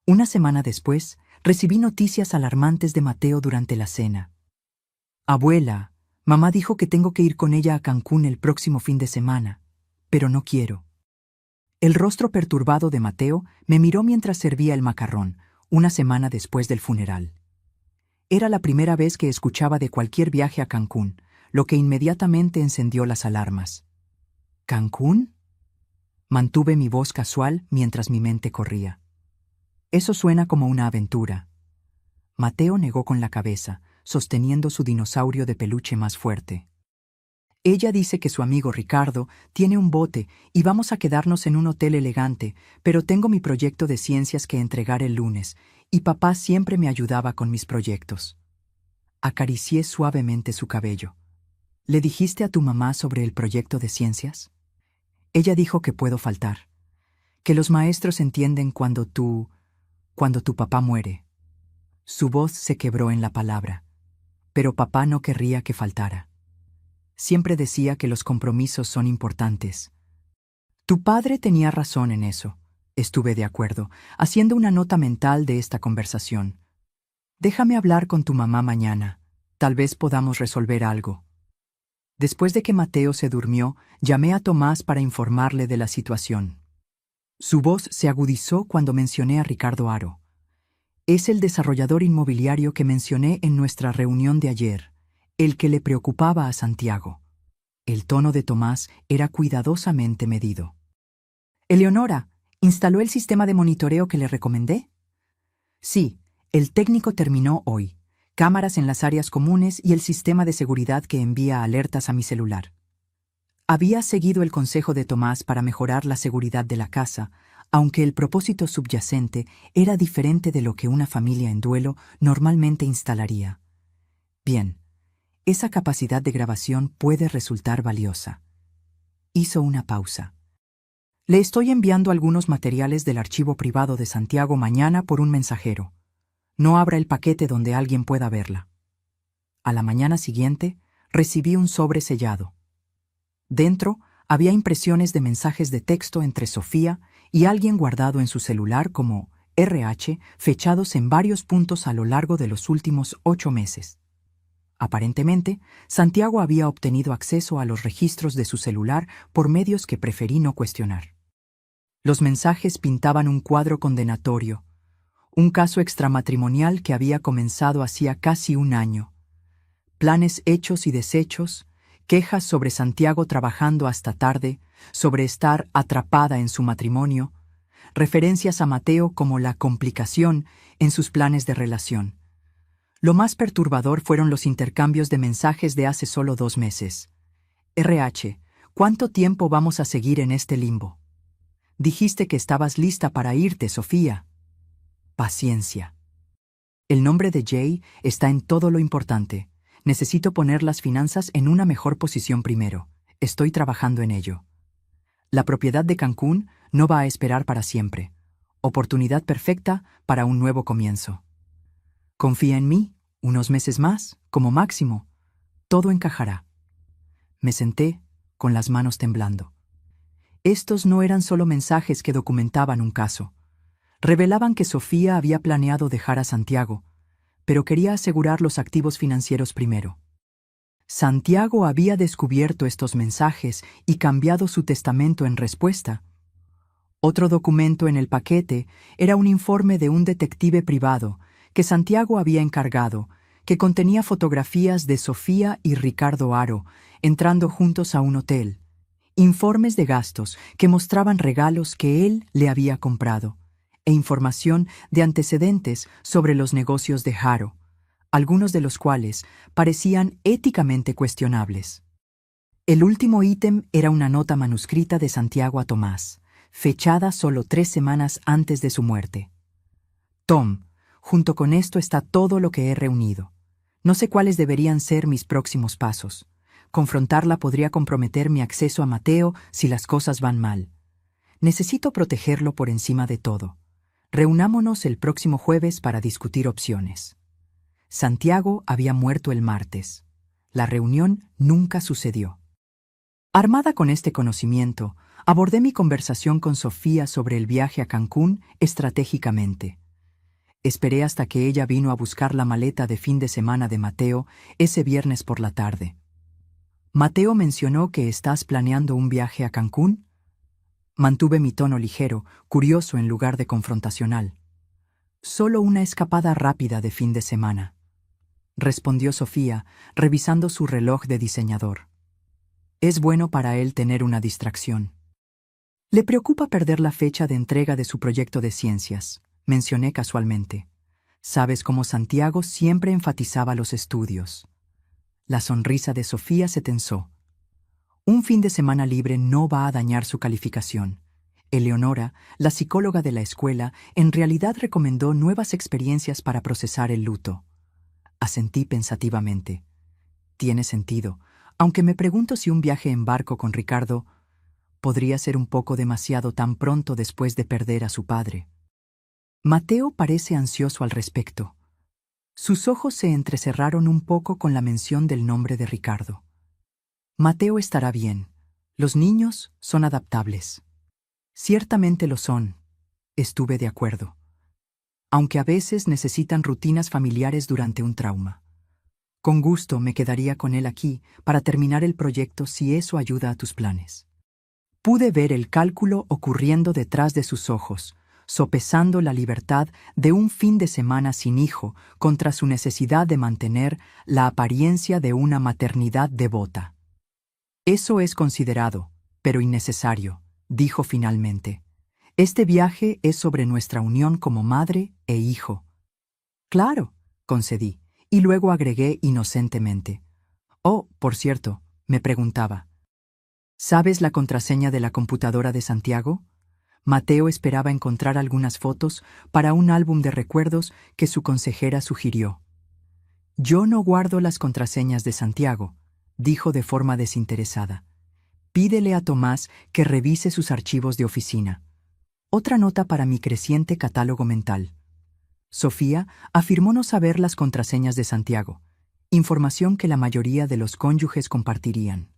Una semana después, recibí noticias alarmantes de Mateo durante la cena. Abuela, mamá dijo que tengo que ir con ella a Cancún el próximo fin de semana, pero no quiero. El rostro perturbado de Mateo me miró mientras servía el macarrón, una semana después del funeral. Era la primera vez que escuchaba de cualquier viaje a Cancún, lo que inmediatamente encendió las alarmas. ¿Cancún? Mantuve mi voz casual mientras mi mente corría. Eso suena como una aventura. Mateo negó con la cabeza, sosteniendo su dinosaurio de peluche más fuerte. Ella dice que su amigo Ricardo tiene un bote y vamos a quedarnos en un hotel elegante, pero tengo mi proyecto de ciencias que entregar el lunes, y papá siempre me ayudaba con mis proyectos. Acaricié suavemente su cabello. ¿Le dijiste a tu mamá sobre el proyecto de ciencias? Ella dijo que puedo faltar, que los maestros entienden cuando tu papá muere. Su voz se quebró en la palabra, pero papá no querría que faltara. Siempre decía que los compromisos son importantes. Tu padre tenía razón en eso. Estuve de acuerdo, haciendo una nota mental de esta conversación. Déjame hablar con tu mamá mañana. Tal vez podamos resolver algo. Después de que Mateo se durmió, llamé a Tomás para informarle de la situación. Su voz se agudizó cuando mencioné a Ricardo Haro. Es el desarrollador inmobiliario que mencioné en nuestra reunión de ayer, el que le preocupaba a Santiago. El tono de Tomás era cuidadosamente medido. Eleonora, ¿instaló el sistema de monitoreo que le recomendé? Sí, el técnico terminó hoy. Cámaras en las áreas comunes y el sistema de seguridad que envía alertas a mi celular. Había seguido el consejo de Tomás para mejorar la seguridad de la casa, aunque el propósito subyacente era diferente de lo que una familia en duelo normalmente instalaría. Bien, esa capacidad de grabación puede resultar valiosa. Hizo una pausa. Le estoy enviando algunos materiales del archivo privado de Santiago mañana por un mensajero. No abra el paquete donde alguien pueda verla. A la mañana siguiente, recibí un sobre sellado. Dentro había impresiones de mensajes de texto entre Sofía y alguien guardado en su celular como RH, fechados en varios puntos a lo largo de los últimos 8 meses. Aparentemente, Santiago había obtenido acceso a los registros de su celular por medios que preferí no cuestionar. Los mensajes pintaban un cuadro condenatorio, un caso extramatrimonial que había comenzado hacía casi un año. Planes hechos y deshechos, quejas sobre Santiago trabajando hasta tarde, sobre estar atrapada en su matrimonio, referencias a Mateo como la complicación en sus planes de relación. Lo más perturbador fueron los intercambios de mensajes de hace solo 2 meses. RH, ¿cuánto tiempo vamos a seguir en este limbo? Dijiste que estabas lista para irte, Sofía. Paciencia. El nombre de Jay está en todo lo importante. Necesito poner las finanzas en una mejor posición primero. Estoy trabajando en ello. La propiedad de Cancún no va a esperar para siempre. Oportunidad perfecta para un nuevo comienzo. Confía en mí, unos meses más, como máximo. Todo encajará. Me senté, con las manos temblando. Estos no eran solo mensajes que documentaban un caso. Revelaban que Sofía había planeado dejar a Santiago, pero quería asegurar los activos financieros primero. Santiago había descubierto estos mensajes y cambiado su testamento en respuesta. Otro documento en el paquete era un informe de un detective privado que Santiago había encargado, que contenía fotografías de Sofía y Ricardo Haro entrando juntos a un hotel, informes de gastos que mostraban regalos que él le había comprado, e información de antecedentes sobre los negocios de Haro, algunos de los cuales parecían éticamente cuestionables. El último ítem era una nota manuscrita de Santiago a Tomás, fechada solo 3 semanas antes de su muerte. Tom, junto con esto está todo lo que he reunido. No sé cuáles deberían ser mis próximos pasos. Confrontarla podría comprometer mi acceso a Mateo si las cosas van mal. Necesito protegerlo por encima de todo. Reunámonos el próximo jueves para discutir opciones. Santiago había muerto el martes. La reunión nunca sucedió. Armada con este conocimiento, abordé mi conversación con Sofía sobre el viaje a Cancún estratégicamente. Esperé hasta que ella vino a buscar la maleta de fin de semana de Mateo ese viernes por la tarde. Mateo mencionó que estás planeando un viaje a Cancún. Mantuve mi tono ligero, curioso en lugar de confrontacional. Solo una escapada rápida de fin de semana, respondió Sofía, revisando su reloj de diseñador. Es bueno para él tener una distracción. Le preocupa perder la fecha de entrega de su proyecto de ciencias, mencioné casualmente. Sabes cómo Santiago siempre enfatizaba los estudios. La sonrisa de Sofía se tensó. Un fin de semana libre no va a dañar su calificación. Eleonora, la psicóloga de la escuela, en realidad recomendó nuevas experiencias para procesar el luto. Asentí pensativamente. Tiene sentido, aunque me pregunto si un viaje en barco con Ricardo podría ser un poco demasiado tan pronto después de perder a su padre. Mateo parece ansioso al respecto. Sus ojos se entrecerraron un poco con la mención del nombre de Ricardo. Mateo estará bien. Los niños son adaptables. Ciertamente lo son. Estuve de acuerdo. aunque a veces necesitan rutinas familiares durante un trauma. Con gusto me quedaría con él aquí para terminar el proyecto si eso ayuda a tus planes. Pude ver el cálculo ocurriendo detrás de sus ojos, sopesando la libertad de un fin de semana sin hijo contra su necesidad de mantener la apariencia de una maternidad devota. Eso es considerado, pero innecesario, dijo finalmente. Este viaje es sobre nuestra unión como madre e hijo. Claro, concedí, y luego agregué inocentemente. Oh, por cierto, me preguntaba. ¿Sabes la contraseña de la computadora de Santiago? Mateo esperaba encontrar algunas fotos para un álbum de recuerdos que su consejera sugirió. Yo no guardo las contraseñas de Santiago, dijo de forma desinteresada. Pídele a Tomás que revise sus archivos de oficina. Otra nota para mi creciente catálogo mental. Sofía afirmó no saber las contraseñas de Santiago, información que la mayoría de los cónyuges compartirían.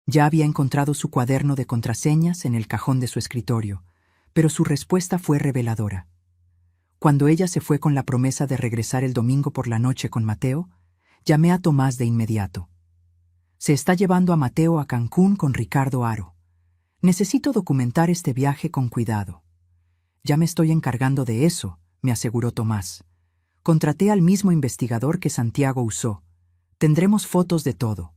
Ya había encontrado su cuaderno de contraseñas en el cajón de su escritorio, pero su respuesta fue reveladora. Cuando ella se fue con la promesa de regresar el domingo por la noche con Mateo, llamé a Tomás de inmediato. Se está llevando a Mateo a Cancún con Ricardo Haro. Necesito documentar este viaje con cuidado. Ya me estoy encargando de eso, me aseguró Tomás. Contraté al mismo investigador que Santiago usó. Tendremos fotos de todo.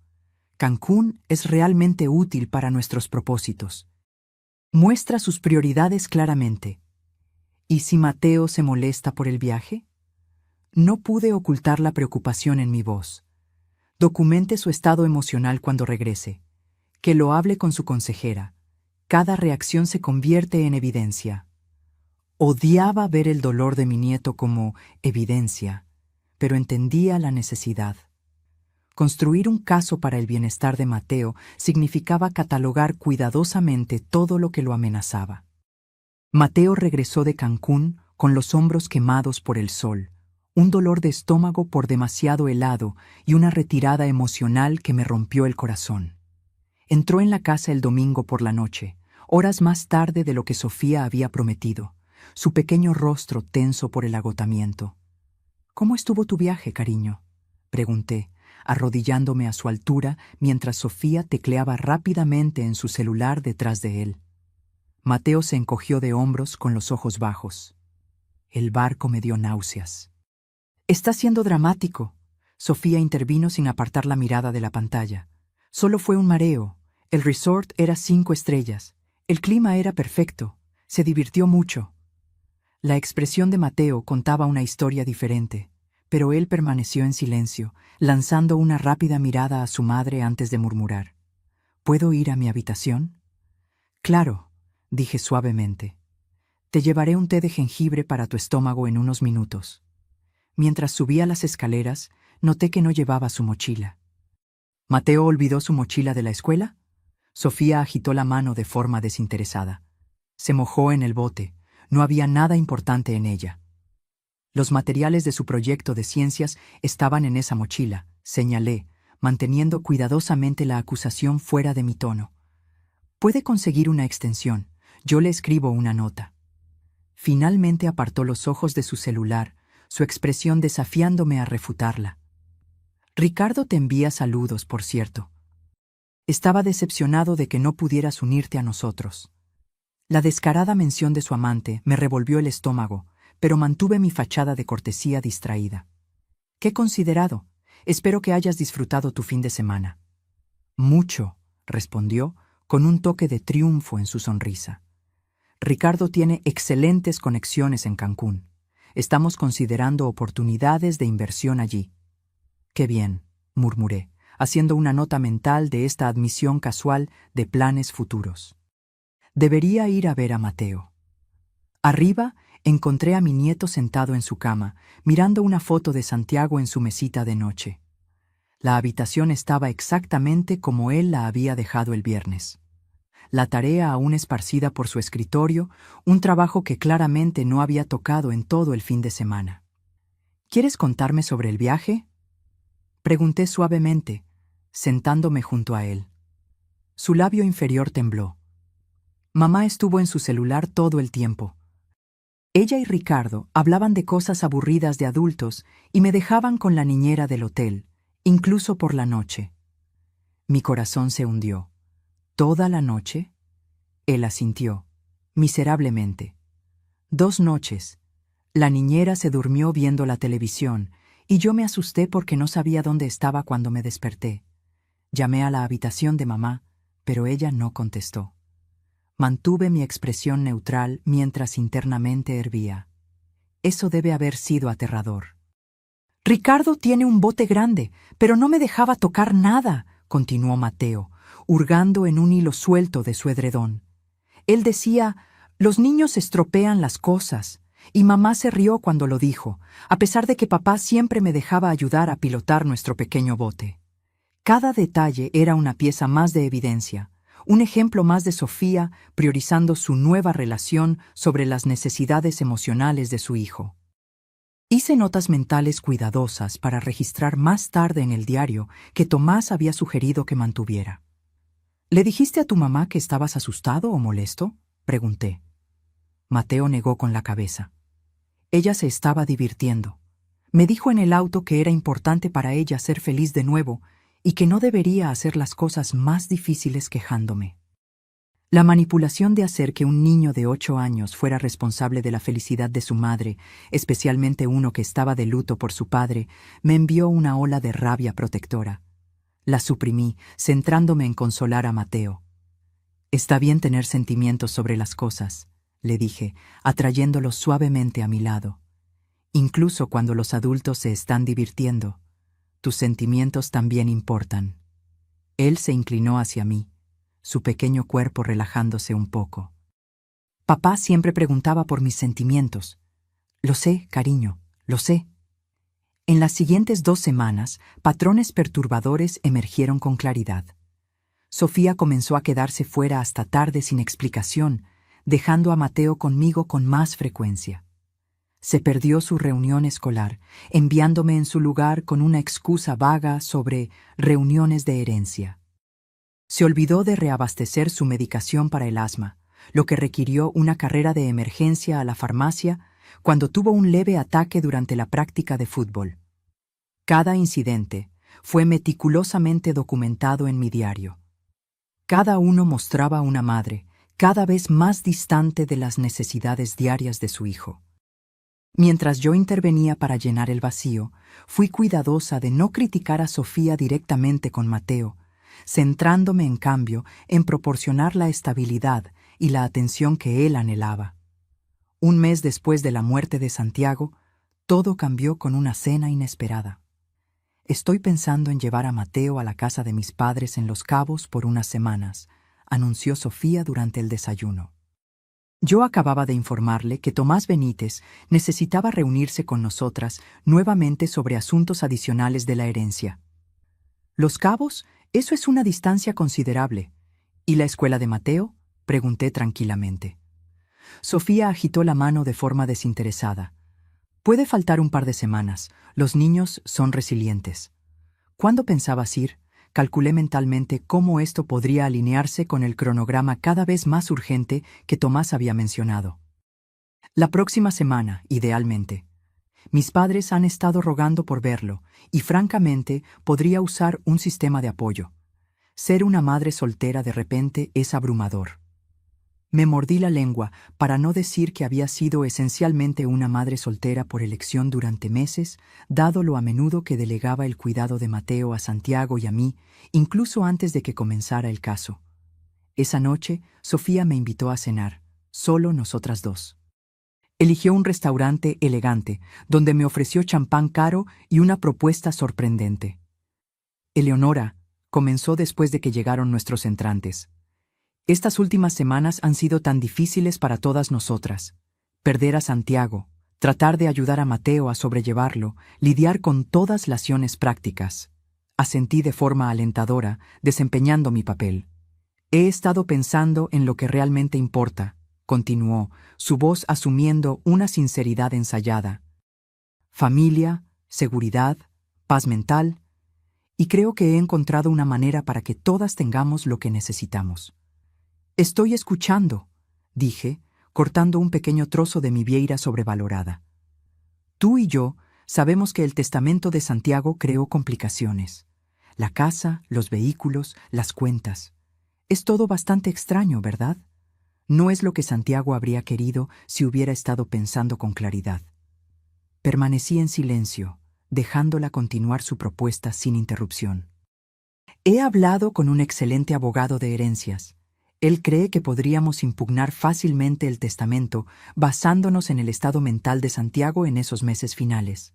Cancún es realmente útil para nuestros propósitos. Muestra sus prioridades claramente. ¿Y si Mateo se molesta por el viaje? No pude ocultar la preocupación en mi voz. Documente su estado emocional cuando regrese. Que lo hable con su consejera. Cada reacción se convierte en evidencia. Odiaba ver el dolor de mi nieto como evidencia, pero entendía la necesidad. Construir un caso para el bienestar de Mateo significaba catalogar cuidadosamente todo lo que lo amenazaba. Mateo regresó de Cancún con los hombros quemados por el sol, un dolor de estómago por demasiado helado y una retirada emocional que me rompió el corazón. Entró en la casa el domingo por la noche, horas más tarde de lo que Sofía había prometido, su pequeño rostro tenso por el agotamiento. «¿Cómo estuvo tu viaje, cariño?», pregunté, arrodillándome a su altura mientras Sofía tecleaba rápidamente en su celular detrás de él. Mateo se encogió de hombros con los ojos bajos. El barco me dio náuseas. «Está siendo dramático», Sofía intervino sin apartar la mirada de la pantalla. «Solo fue un mareo. El resort era 5 estrellas. El clima era perfecto. Se divirtió mucho». La expresión de Mateo contaba una historia diferente, pero él permaneció en silencio, lanzando una rápida mirada a su madre antes de murmurar. «¿Puedo ir a mi habitación?». «Claro», dije suavemente. «Te llevaré un té de jengibre para tu estómago en unos minutos». Mientras subía las escaleras, noté que no llevaba su mochila. ¿Mateo olvidó su mochila de la escuela? Sofía agitó la mano de forma desinteresada. Se mojó en el bote. No había nada importante en ella. Los materiales de su proyecto de ciencias estaban en esa mochila, señalé, manteniendo cuidadosamente la acusación fuera de mi tono. «Puede conseguir una extensión. Yo le escribo una nota». Finalmente apartó los ojos de su celular, su expresión desafiándome a refutarla. «Ricardo te envía saludos, por cierto». Estaba decepcionado de que no pudieras unirte a nosotros. La descarada mención de su amante me revolvió el estómago, pero mantuve mi fachada de cortesía distraída. «Qué considerado. Espero que hayas disfrutado tu fin de semana». «Mucho», respondió, con un toque de triunfo en su sonrisa. «Ricardo tiene excelentes conexiones en Cancún. Estamos considerando oportunidades de inversión allí». «Qué bien», murmuré, haciendo una nota mental de esta admisión casual de planes futuros. Debería ir a ver a Mateo. Arriba encontré a mi nieto sentado en su cama, mirando una foto de Santiago en su mesita de noche. La habitación estaba exactamente como él la había dejado el viernes. La tarea aún esparcida por su escritorio, un trabajo que claramente no había tocado en todo el fin de semana. «¿Quieres contarme sobre el viaje?», pregunté suavemente, sentándome junto a él. Su labio inferior tembló. «Mamá estuvo en su celular todo el tiempo». Ella y Ricardo hablaban de cosas aburridas de adultos y me dejaban con la niñera del hotel, incluso por la noche. Mi corazón se hundió. ¿Toda la noche? Él asintió, miserablemente. 2 noches. La niñera se durmió viendo la televisión y yo me asusté porque no sabía dónde estaba cuando me desperté. Llamé a la habitación de mamá, pero ella no contestó. Mantuve mi expresión neutral mientras internamente hervía. Eso debe haber sido aterrador. Ricardo tiene un bote grande, pero no me dejaba tocar nada, continuó Mateo, hurgando en un hilo suelto de su edredón. Él decía, los niños estropean las cosas, y mamá se rió cuando lo dijo, a pesar de que papá siempre me dejaba ayudar a pilotar nuestro pequeño bote. Cada detalle era una pieza más de evidencia, un ejemplo más de Sofía priorizando su nueva relación sobre las necesidades emocionales de su hijo. Hice notas mentales cuidadosas para registrar más tarde en el diario que Tomás había sugerido que mantuviera. ¿Le dijiste a tu mamá que estabas asustado o molesto?, pregunté. Mateo negó con la cabeza. Ella se estaba divirtiendo. Me dijo en el auto que era importante para ella ser feliz de nuevo y que no debería hacer las cosas más difíciles quejándome. La manipulación de hacer que un niño de 8 años fuera responsable de la felicidad de su madre, especialmente uno que estaba de luto por su padre, me envió una ola de rabia protectora. La suprimí, centrándome en consolar a Mateo. Está bien tener sentimientos sobre las cosas, le dije, atrayéndolo suavemente a mi lado. Incluso cuando los adultos se están divirtiendo, tus sentimientos también importan. Él se inclinó hacia mí, su pequeño cuerpo relajándose un poco. Papá siempre preguntaba por mis sentimientos. Lo sé, cariño, lo sé. En las siguientes 2 semanas, patrones perturbadores emergieron con claridad. Sofía comenzó a quedarse fuera hasta tarde sin explicación, dejando a Mateo conmigo con más frecuencia. Se perdió su reunión escolar, enviándome en su lugar con una excusa vaga sobre reuniones de herencia. Se olvidó de reabastecer su medicación para el asma, lo que requirió una carrera de emergencia a la farmacia cuando tuvo un leve ataque durante la práctica de fútbol. Cada incidente fue meticulosamente documentado en mi diario. Cada uno mostraba a una madre cada vez más distante de las necesidades diarias de su hijo. Mientras yo intervenía para llenar el vacío, fui cuidadosa de no criticar a Sofía directamente con Mateo, centrándome en cambio en proporcionar la estabilidad y la atención que él anhelaba. Un mes después de la muerte de Santiago, todo cambió con una cena inesperada. Estoy pensando en llevar a Mateo a la casa de mis padres en Los Cabos por unas semanas, anunció Sofía durante el desayuno. Yo acababa de informarle que Tomás Benítez necesitaba reunirse con nosotras nuevamente sobre asuntos adicionales de la herencia. ¿Los Cabos? Eso es una distancia considerable. ¿Y la escuela de Mateo?, pregunté tranquilamente. Sofía agitó la mano de forma desinteresada. Puede faltar un par de semanas. Los niños son resilientes. ¿Cuándo pensabas ir? Calculé mentalmente cómo esto podría alinearse con el cronograma cada vez más urgente que Tomás había mencionado. La próxima semana, idealmente. Mis padres han estado rogando por verlo, y francamente podría usar un sistema de apoyo. Ser una madre soltera de repente es abrumador. Me mordí la lengua para no decir que había sido esencialmente una madre soltera por elección durante meses, dado lo a menudo que delegaba el cuidado de Mateo a Santiago y a mí, incluso antes de que comenzara el caso. Esa noche, Sofía me invitó a cenar, solo nosotras 2. Eligió un restaurante elegante, donde me ofreció champán caro y una propuesta sorprendente. Eleonora, comenzó después de que llegaron nuestros entrantes. Estas últimas semanas han sido tan difíciles para todas nosotras. Perder a Santiago, tratar de ayudar a Mateo a sobrellevarlo, lidiar con todas las acciones prácticas. Asentí de forma alentadora, desempeñando mi papel. He estado pensando en lo que realmente importa, continuó, su voz asumiendo una sinceridad ensayada. Familia, seguridad, paz mental, y creo que he encontrado una manera para que todas tengamos lo que necesitamos. Estoy escuchando, dije, cortando un pequeño trozo de mi vieira sobrevalorada. Tú y yo sabemos que el testamento de Santiago creó complicaciones. La casa, los vehículos, las cuentas. Es todo bastante extraño, ¿verdad? No es lo que Santiago habría querido si hubiera estado pensando con claridad. Permanecí en silencio, dejándola continuar su propuesta sin interrupción. He hablado con un excelente abogado de herencias. Él cree que podríamos impugnar fácilmente el testamento basándonos en el estado mental de Santiago en esos meses finales.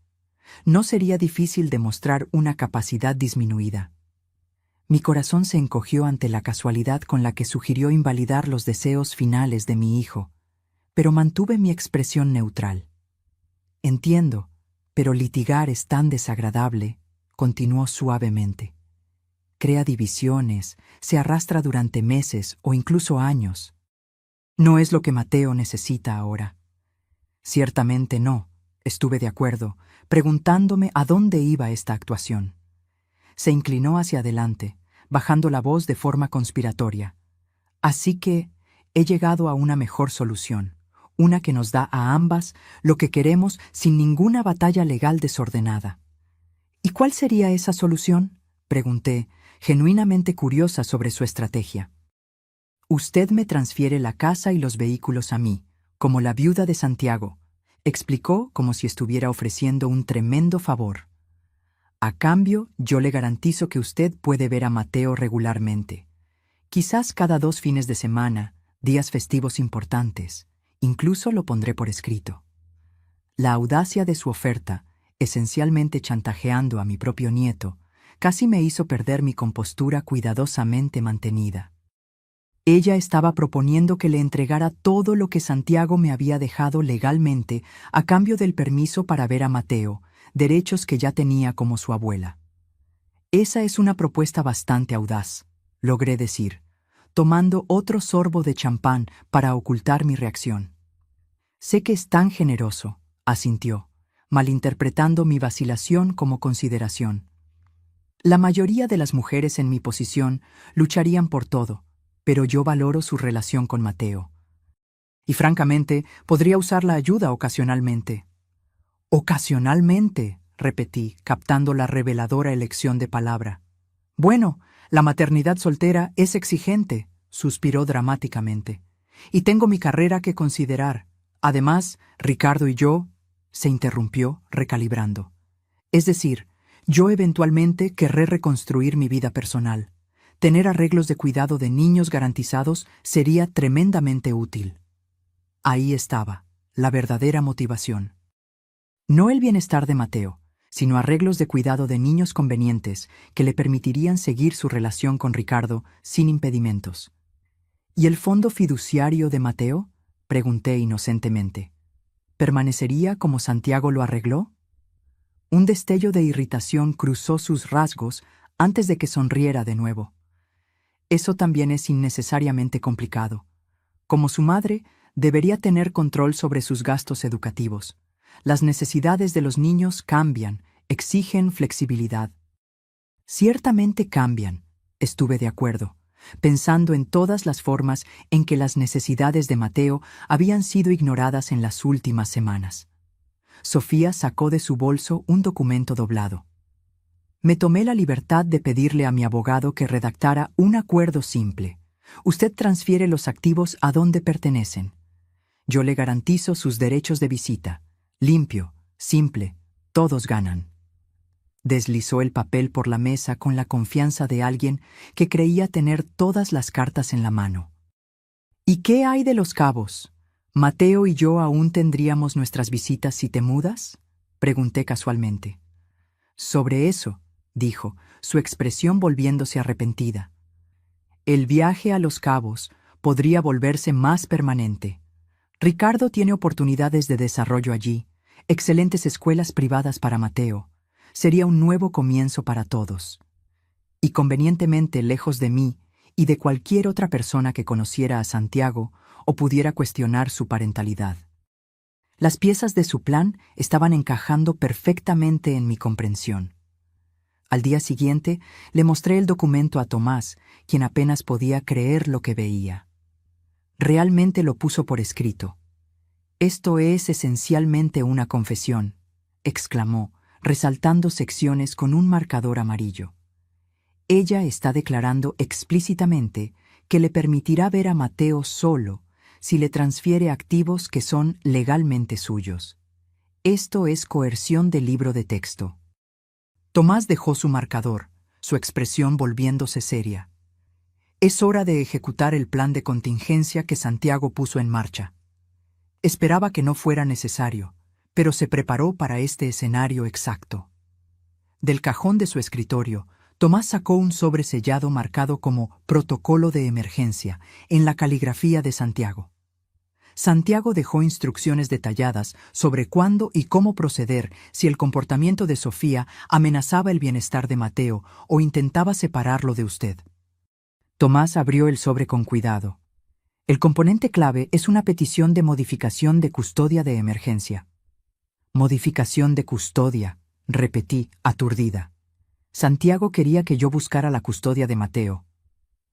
No sería difícil demostrar una capacidad disminuida. Mi corazón se encogió ante la casualidad con la que sugirió invalidar los deseos finales de mi hijo, pero mantuve mi expresión neutral. Entiendo, pero litigar es tan desagradable, continuó suavemente. Crea divisiones, se arrastra durante meses o incluso años. No es lo que Mateo necesita ahora. Ciertamente no, estuve de acuerdo, preguntándome a dónde iba esta actuación. Se inclinó hacia adelante, bajando la voz de forma conspiratoria. Así que he llegado a una mejor solución, una que nos da a ambas lo que queremos sin ninguna batalla legal desordenada. ¿Y cuál sería esa solución?, pregunté, genuinamente curiosa sobre su estrategia. Usted me transfiere la casa y los vehículos a mí, como la viuda de Santiago, explicó como si estuviera ofreciendo un tremendo favor. A cambio, yo le garantizo que usted puede ver a Mateo regularmente. Quizás cada 2 fines de semana, días festivos importantes. Incluso lo pondré por escrito. La audacia de su oferta, esencialmente chantajeando a mi propio nieto, casi me hizo perder mi compostura cuidadosamente mantenida. Ella estaba proponiendo que le entregara todo lo que Santiago me había dejado legalmente a cambio del permiso para ver a Mateo, derechos que ya tenía como su abuela. Esa es una propuesta bastante audaz, logré decir, tomando otro sorbo de champán para ocultar mi reacción. Sé que es tan generoso, asintió, malinterpretando mi vacilación como consideración. La mayoría de las mujeres en mi posición lucharían por todo, pero yo valoro su relación con Mateo. Y francamente, podría usar la ayuda ocasionalmente. Ocasionalmente, repetí, captando la reveladora elección de palabra. Bueno, la maternidad soltera es exigente, suspiró dramáticamente. Y tengo mi carrera que considerar. Además, Ricardo y yo, se interrumpió, recalibrando. Es decir, yo eventualmente querré reconstruir mi vida personal. Tener arreglos de cuidado de niños garantizados sería tremendamente útil. Ahí estaba, la verdadera motivación. No el bienestar de Mateo, sino arreglos de cuidado de niños convenientes que le permitirían seguir su relación con Ricardo sin impedimentos. ¿Y el fondo fiduciario de Mateo?, pregunté inocentemente. ¿Permanecería como Santiago lo arregló? Un destello de irritación cruzó sus rasgos antes de que sonriera de nuevo. Eso también es innecesariamente complicado. Como su madre, debería tener control sobre sus gastos educativos. Las necesidades de los niños cambian, exigen flexibilidad. Ciertamente cambian, estuve de acuerdo, pensando en todas las formas en que las necesidades de Mateo habían sido ignoradas en las últimas semanas. Sofía sacó de su bolso un documento doblado. Me tomé la libertad de pedirle a mi abogado que redactara un acuerdo simple. Usted transfiere los activos a donde pertenecen. Yo le garantizo sus derechos de visita. Limpio, simple, todos ganan. Deslizó el papel por la mesa con la confianza de alguien que creía tener todas las cartas en la mano. ¿Y qué hay de los cabos? ¿Mateo y yo aún tendríamos nuestras visitas si te mudas?, pregunté casualmente. Sobre eso, dijo, su expresión volviéndose arrepentida. El viaje a Los Cabos podría volverse más permanente. Ricardo tiene oportunidades de desarrollo allí, excelentes escuelas privadas para Mateo. Sería un nuevo comienzo para todos. Y convenientemente lejos de mí y de cualquier otra persona que conociera a Santiago o pudiera cuestionar su parentalidad. Las piezas de su plan estaban encajando perfectamente en mi comprensión. Al día siguiente le mostré el documento a Tomás, quien apenas podía creer lo que veía. Realmente lo puso por escrito. Esto es esencialmente una confesión, exclamó, resaltando secciones con un marcador amarillo. Ella está declarando explícitamente que le permitirá ver a Mateo solo si le transfiere activos que son legalmente suyos. Esto es coerción del libro de texto. Tomás dejó su marcador, su expresión volviéndose seria. Es hora de ejecutar el plan de contingencia que Santiago puso en marcha. Esperaba que no fuera necesario, pero se preparó para este escenario exacto. Del cajón de su escritorio, Tomás sacó un sobre sellado marcado como Protocolo de Emergencia en la caligrafía de Santiago. Santiago dejó instrucciones detalladas sobre cuándo y cómo proceder si el comportamiento de Sofía amenazaba el bienestar de Mateo o intentaba separarlo de usted. Tomás abrió el sobre con cuidado. El componente clave es una petición de modificación de custodia de emergencia. Modificación de custodia, repetí, aturdida. Santiago quería que yo buscara la custodia de Mateo.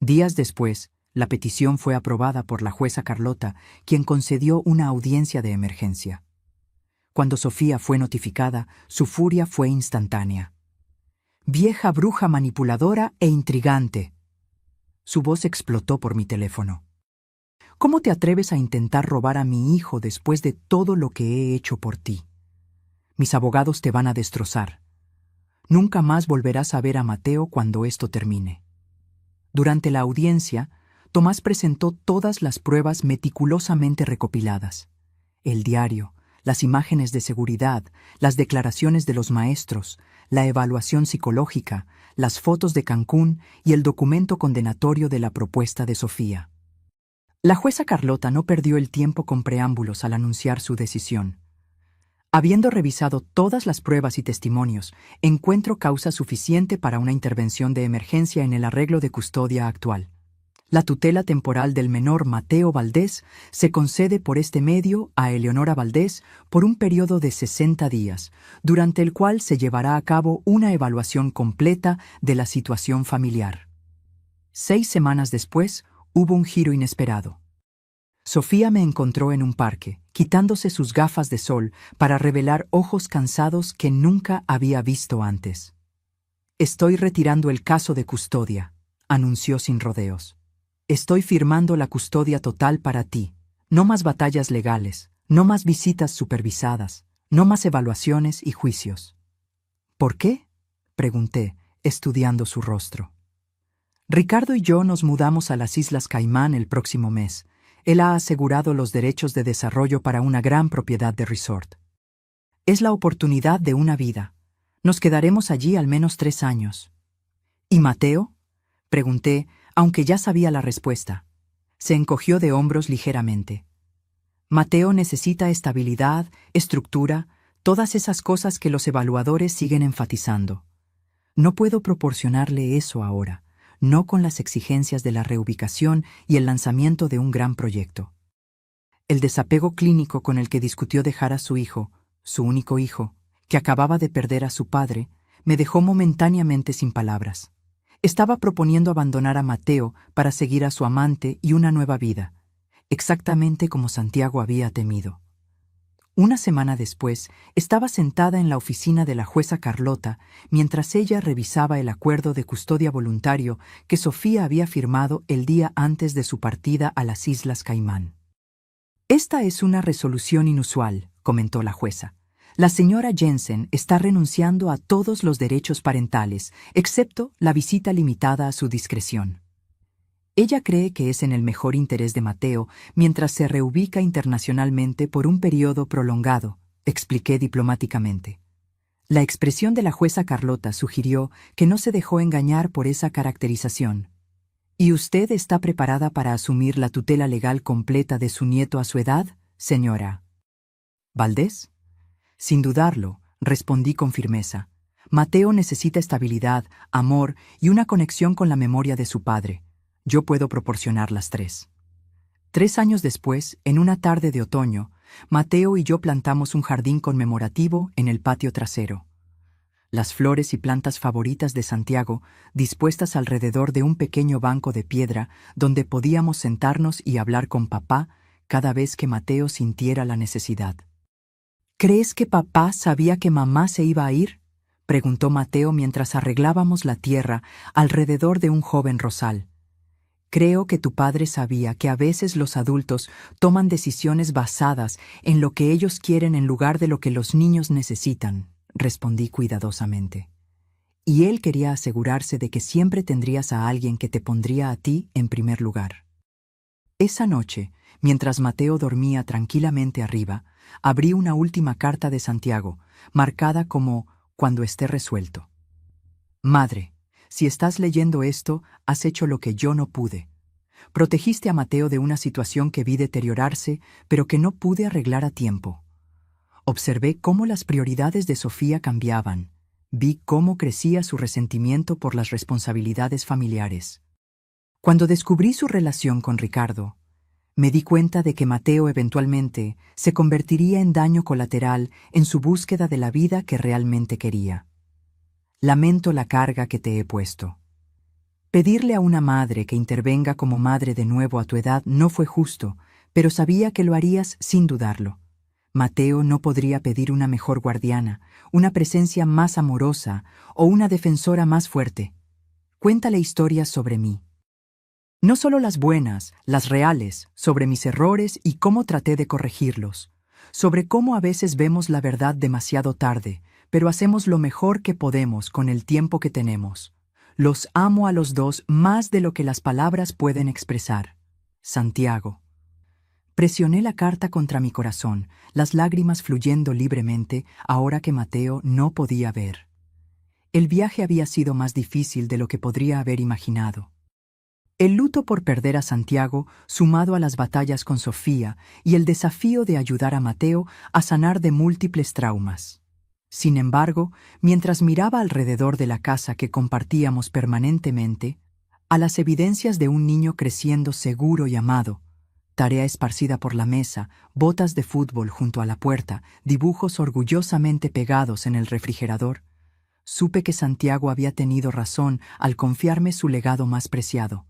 Días después, la petición fue aprobada por la jueza Carlota, quien concedió una audiencia de emergencia. Cuando Sofía fue notificada, su furia fue instantánea. «Vieja bruja manipuladora e intrigante». Su voz explotó por mi teléfono. «¿Cómo te atreves a intentar robar a mi hijo después de todo lo que he hecho por ti? Mis abogados te van a destrozar. Nunca más volverás a ver a Mateo cuando esto termine». Durante la audiencia, Tomás presentó todas las pruebas meticulosamente recopiladas. El diario, las imágenes de seguridad, las declaraciones de los maestros, la evaluación psicológica, las fotos de Cancún y el documento condenatorio de la propuesta de Sofía. La jueza Carlota no perdió el tiempo con preámbulos al anunciar su decisión. Habiendo revisado todas las pruebas y testimonios, encuentro causa suficiente para una intervención de emergencia en el arreglo de custodia actual. La tutela temporal del menor Mateo Valdés se concede por este medio a Eleonora Valdés por un periodo de 60 días, durante el cual se llevará a cabo una evaluación completa de la situación familiar. 6 semanas después, hubo un giro inesperado. Sofía me encontró en un parque, quitándose sus gafas de sol para revelar ojos cansados que nunca había visto antes. «Estoy retirando el caso de custodia», anunció sin rodeos. «Estoy firmando la custodia total para ti. No más batallas legales, no más visitas supervisadas, no más evaluaciones y juicios». «¿Por qué?», pregunté, estudiando su rostro. «Ricardo y yo nos mudamos a las Islas Caimán el próximo mes. Él ha asegurado los derechos de desarrollo para una gran propiedad de resort. Es la oportunidad de una vida. Nos quedaremos allí al menos 3 años». «¿Y Mateo?», pregunté, aunque ya sabía la respuesta. Se encogió de hombros ligeramente. «Mateo necesita estabilidad, estructura, todas esas cosas que los evaluadores siguen enfatizando. No puedo proporcionarle eso ahora, no con las exigencias de la reubicación y el lanzamiento de un gran proyecto». El desapego clínico con el que discutió dejar a su hijo, su único hijo, que acababa de perder a su padre, me dejó momentáneamente sin palabras. Estaba proponiendo abandonar a Mateo para seguir a su amante y una nueva vida, exactamente como Santiago había temido. Una semana después, estaba sentada en la oficina de la jueza Carlota mientras ella revisaba el acuerdo de custodia voluntario que Sofía había firmado el día antes de su partida a las Islas Caimán. «Esta es una resolución inusual», comentó la jueza. «La señora Jensen está renunciando a todos los derechos parentales, excepto la visita limitada a su discreción. Ella cree que es en el mejor interés de Mateo mientras se reubica internacionalmente por un periodo prolongado», expliqué diplomáticamente. La expresión de la jueza Carlota sugirió que no se dejó engañar por esa caracterización. «¿Y usted está preparada para asumir la tutela legal completa de su nieto a su edad, señora Valdés?» «Sin dudarlo», respondí con firmeza. «Mateo necesita estabilidad, amor y una conexión con la memoria de su padre. Yo puedo proporcionar las 3». 3 años después, en una tarde de otoño, Mateo y yo plantamos un jardín conmemorativo en el patio trasero. las flores y plantas favoritas de Santiago dispuestas alrededor de un pequeño banco de piedra donde podíamos sentarnos y hablar con papá cada vez que Mateo sintiera la necesidad. ¿Crees que papá sabía que mamá se iba a ir?, preguntó Mateo mientras arreglábamos la tierra alrededor de un joven rosal. Creo que tu padre sabía que a veces los adultos toman decisiones basadas en lo que ellos quieren en lugar de lo que los niños necesitan, respondí cuidadosamente. Y él quería asegurarse de que siempre tendrías a alguien que te pondría a ti en primer lugar. Esa noche, mientras Mateo dormía tranquilamente arriba, abrí una última carta de Santiago, marcada como «Cuando esté resuelto». Madre, si estás leyendo esto, has hecho lo que yo no pude. Protegiste a Mateo de una situación que vi deteriorarse, pero que no pude arreglar a tiempo. Observé cómo las prioridades de Sofía cambiaban. Vi cómo crecía su resentimiento por las responsabilidades familiares. Cuando descubrí su relación con Ricardo, me di cuenta de que Mateo eventualmente se convertiría en daño colateral en su búsqueda de la vida que realmente quería. Lamento la carga que te he puesto. Pedirle a una madre que intervenga como madre de nuevo a tu edad no fue justo, pero sabía que lo harías sin dudarlo. Mateo no podría pedir una mejor guardiana, una presencia más amorosa o una defensora más fuerte. Cuéntale historias sobre mí. No solo las buenas, las reales, sobre mis errores y cómo traté de corregirlos, sobre cómo a veces vemos la verdad demasiado tarde, pero hacemos lo mejor que podemos con el tiempo que tenemos. Los amo a los dos más de lo que las palabras pueden expresar. Santiago. Presioné la carta contra mi corazón, las lágrimas fluyendo libremente ahora que Mateo no podía ver. El viaje había sido más difícil de lo que podría haber imaginado. El luto por perder a Santiago, sumado a las batallas con Sofía y el desafío de ayudar a Mateo a sanar de múltiples traumas. Sin embargo, mientras miraba alrededor de la casa que compartíamos permanentemente, a las evidencias de un niño creciendo seguro y amado, tarea esparcida por la mesa, botas de fútbol junto a la puerta, dibujos orgullosamente pegados en el refrigerador, supe que Santiago había tenido razón al confiarme su legado más preciado.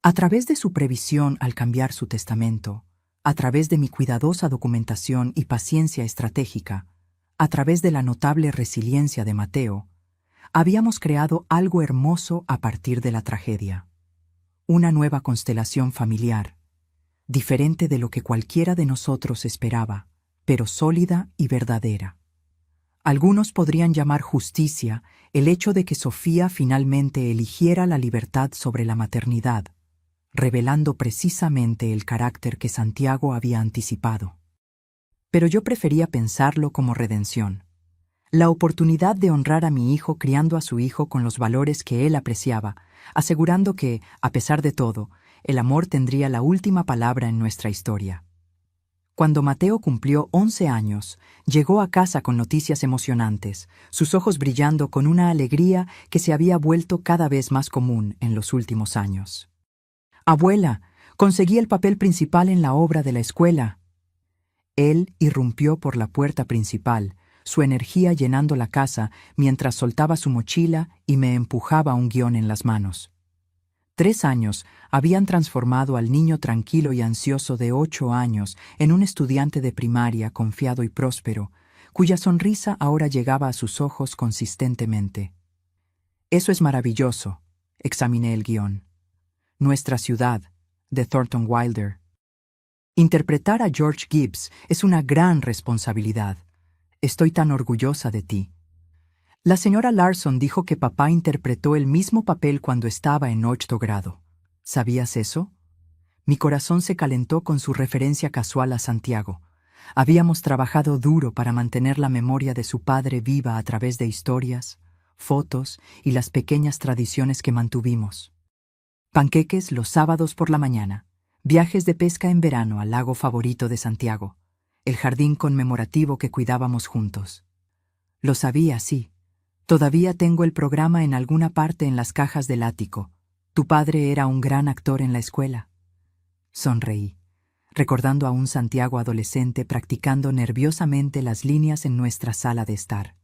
A través de su previsión al cambiar su testamento, a través de mi cuidadosa documentación y paciencia estratégica, a través de la notable resiliencia de Mateo, habíamos creado algo hermoso a partir de la tragedia. Una nueva constelación familiar, diferente de lo que cualquiera de nosotros esperaba, pero sólida y verdadera. Algunos podrían llamar justicia el hecho de que Sofía finalmente eligiera la libertad sobre la maternidad, revelando precisamente el carácter que Santiago había anticipado. Pero yo prefería pensarlo como redención. La oportunidad de honrar a mi hijo criando a su hijo con los valores que él apreciaba, asegurando que, a pesar de todo, el amor tendría la última palabra en nuestra historia. Cuando Mateo cumplió 11 años, llegó a casa con noticias emocionantes, sus ojos brillando con una alegría que se había vuelto cada vez más común en los últimos años. «Abuela, conseguí el papel principal en la obra de la escuela». Él irrumpió por la puerta principal, su energía llenando la casa mientras soltaba su mochila y me empujaba un guión en las manos. 3 años habían transformado al niño tranquilo y ansioso de 8 años en un estudiante de primaria confiado y próspero, cuya sonrisa ahora llegaba a sus ojos consistentemente. «Eso es maravilloso», examiné el guión. «Nuestra ciudad», de Thornton Wilder. Interpretar a George Gibbs es una gran responsabilidad. Estoy tan orgullosa de ti. La señora Larson dijo que papá interpretó el mismo papel cuando estaba en 8º grado. ¿Sabías eso? Mi corazón se calentó con su referencia casual a Santiago. Habíamos trabajado duro para mantener la memoria de su padre viva a través de historias, fotos y las pequeñas tradiciones que mantuvimos. Panqueques los sábados por la mañana. Viajes de pesca en verano al lago favorito de Santiago, el jardín conmemorativo que cuidábamos juntos. Lo sabía, sí. Todavía tengo el programa en alguna parte en las cajas del ático. Tu padre era un gran actor en la escuela. Sonreí, recordando a un Santiago adolescente practicando nerviosamente las líneas en nuestra sala de estar.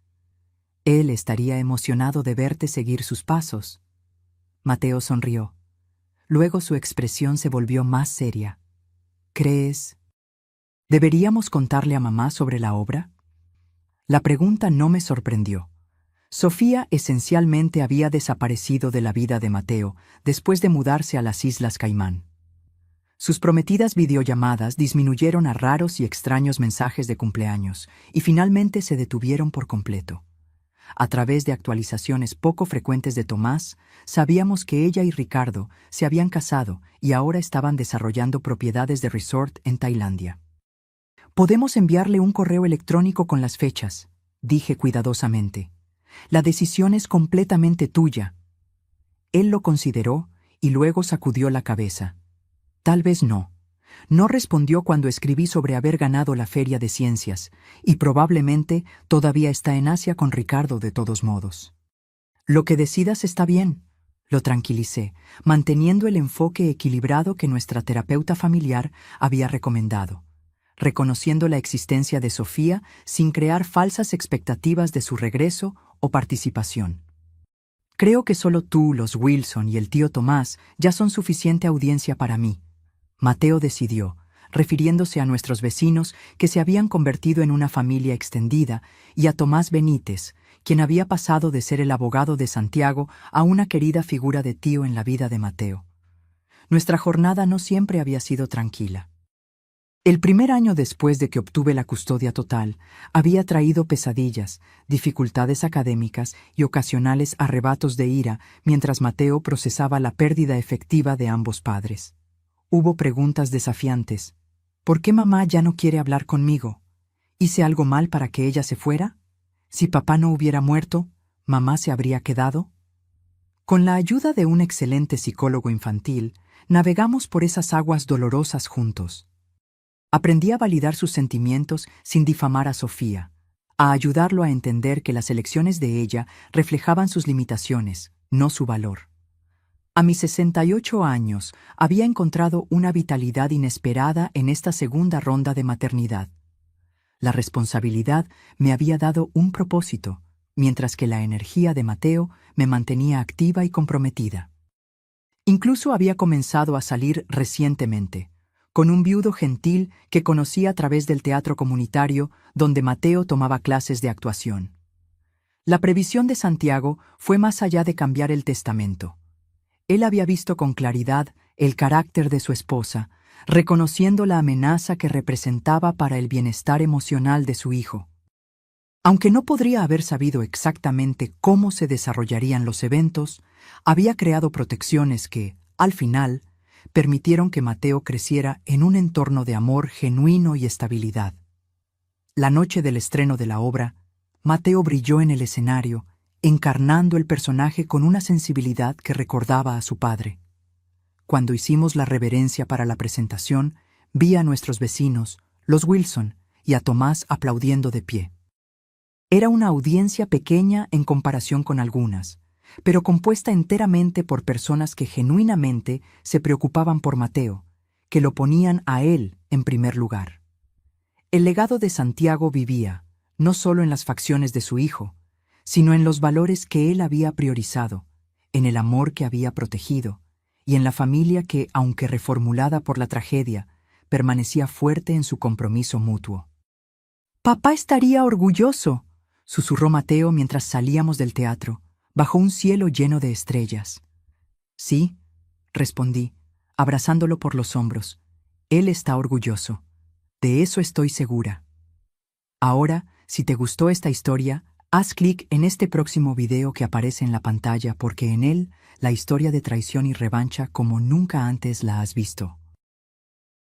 Él estaría emocionado de verte seguir sus pasos. Mateo sonrió. Luego su expresión se volvió más seria. ¿Crees? ¿Deberíamos contarle a mamá sobre la obra? La pregunta no me sorprendió. Sofía esencialmente había desaparecido de la vida de Mateo después de mudarse a las Islas Caimán. Sus prometidas videollamadas disminuyeron a raros y extraños mensajes de cumpleaños y finalmente se detuvieron por completo. A través de actualizaciones poco frecuentes de Tomás, sabíamos que ella y Ricardo se habían casado y ahora estaban desarrollando propiedades de resort en Tailandia. «Podemos enviarle un correo electrónico con las fechas», dije cuidadosamente. «La decisión es completamente tuya». Él lo consideró y luego sacudió la cabeza. «Tal vez no». No respondió cuando escribí sobre haber ganado la Feria de Ciencias, y probablemente todavía está en Asia con Ricardo de todos modos. «Lo que decidas está bien», lo tranquilicé, manteniendo el enfoque equilibrado que nuestra terapeuta familiar había recomendado, reconociendo la existencia de Sofía sin crear falsas expectativas de su regreso o participación. «Creo que solo tú, los Wilson y el tío Tomás ya son suficiente audiencia para mí», Mateo decidió, refiriéndose a nuestros vecinos que se habían convertido en una familia extendida, y a Tomás Benítez, quien había pasado de ser el abogado de Santiago a una querida figura de tío en la vida de Mateo. Nuestra jornada no siempre había sido tranquila. El primer año después de que obtuve la custodia total, había traído pesadillas, dificultades académicas y ocasionales arrebatos de ira mientras Mateo procesaba la pérdida efectiva de ambos padres. Hubo preguntas desafiantes. ¿Por qué mamá ya no quiere hablar conmigo? ¿Hice algo mal para que ella se fuera? Si papá no hubiera muerto, ¿mamá se habría quedado? Con la ayuda de un excelente psicólogo infantil, navegamos por esas aguas dolorosas juntos. Aprendí a validar sus sentimientos sin difamar a Sofía, a ayudarlo a entender que las elecciones de ella reflejaban sus limitaciones, no su valor. A mis 68 años había encontrado una vitalidad inesperada en esta segunda ronda de maternidad. La responsabilidad me había dado un propósito, mientras que la energía de Mateo me mantenía activa y comprometida. Incluso había comenzado a salir recientemente, con un viudo gentil que conocí a través del teatro comunitario donde Mateo tomaba clases de actuación. La previsión de Santiago fue más allá de cambiar el testamento. Él había visto con claridad el carácter de su esposa, reconociendo la amenaza que representaba para el bienestar emocional de su hijo. Aunque no podría haber sabido exactamente cómo se desarrollarían los eventos, había creado protecciones que, al final, permitieron que Mateo creciera en un entorno de amor genuino y estabilidad. La noche del estreno de la obra, Mateo brilló en el escenario, encarnando el personaje con una sensibilidad que recordaba a su padre. Cuando hicimos la reverencia para la presentación, vi a nuestros vecinos, los Wilson, y a Tomás aplaudiendo de pie. Era una audiencia pequeña en comparación con algunas, pero compuesta enteramente por personas que genuinamente se preocupaban por Mateo, que lo ponían a él en primer lugar. El legado de Santiago vivía, no solo en las facciones de su hijo, sino en los valores que él había priorizado, en el amor que había protegido, y en la familia que, aunque reformulada por la tragedia, permanecía fuerte en su compromiso mutuo. «Papá estaría orgulloso», susurró Mateo mientras salíamos del teatro, bajo un cielo lleno de estrellas. «Sí», respondí, abrazándolo por los hombros. «Él está orgulloso. De eso estoy segura». Ahora, si te gustó esta historia, haz clic en este próximo video que aparece en la pantalla porque en él la historia de traición y revancha como nunca antes la has visto.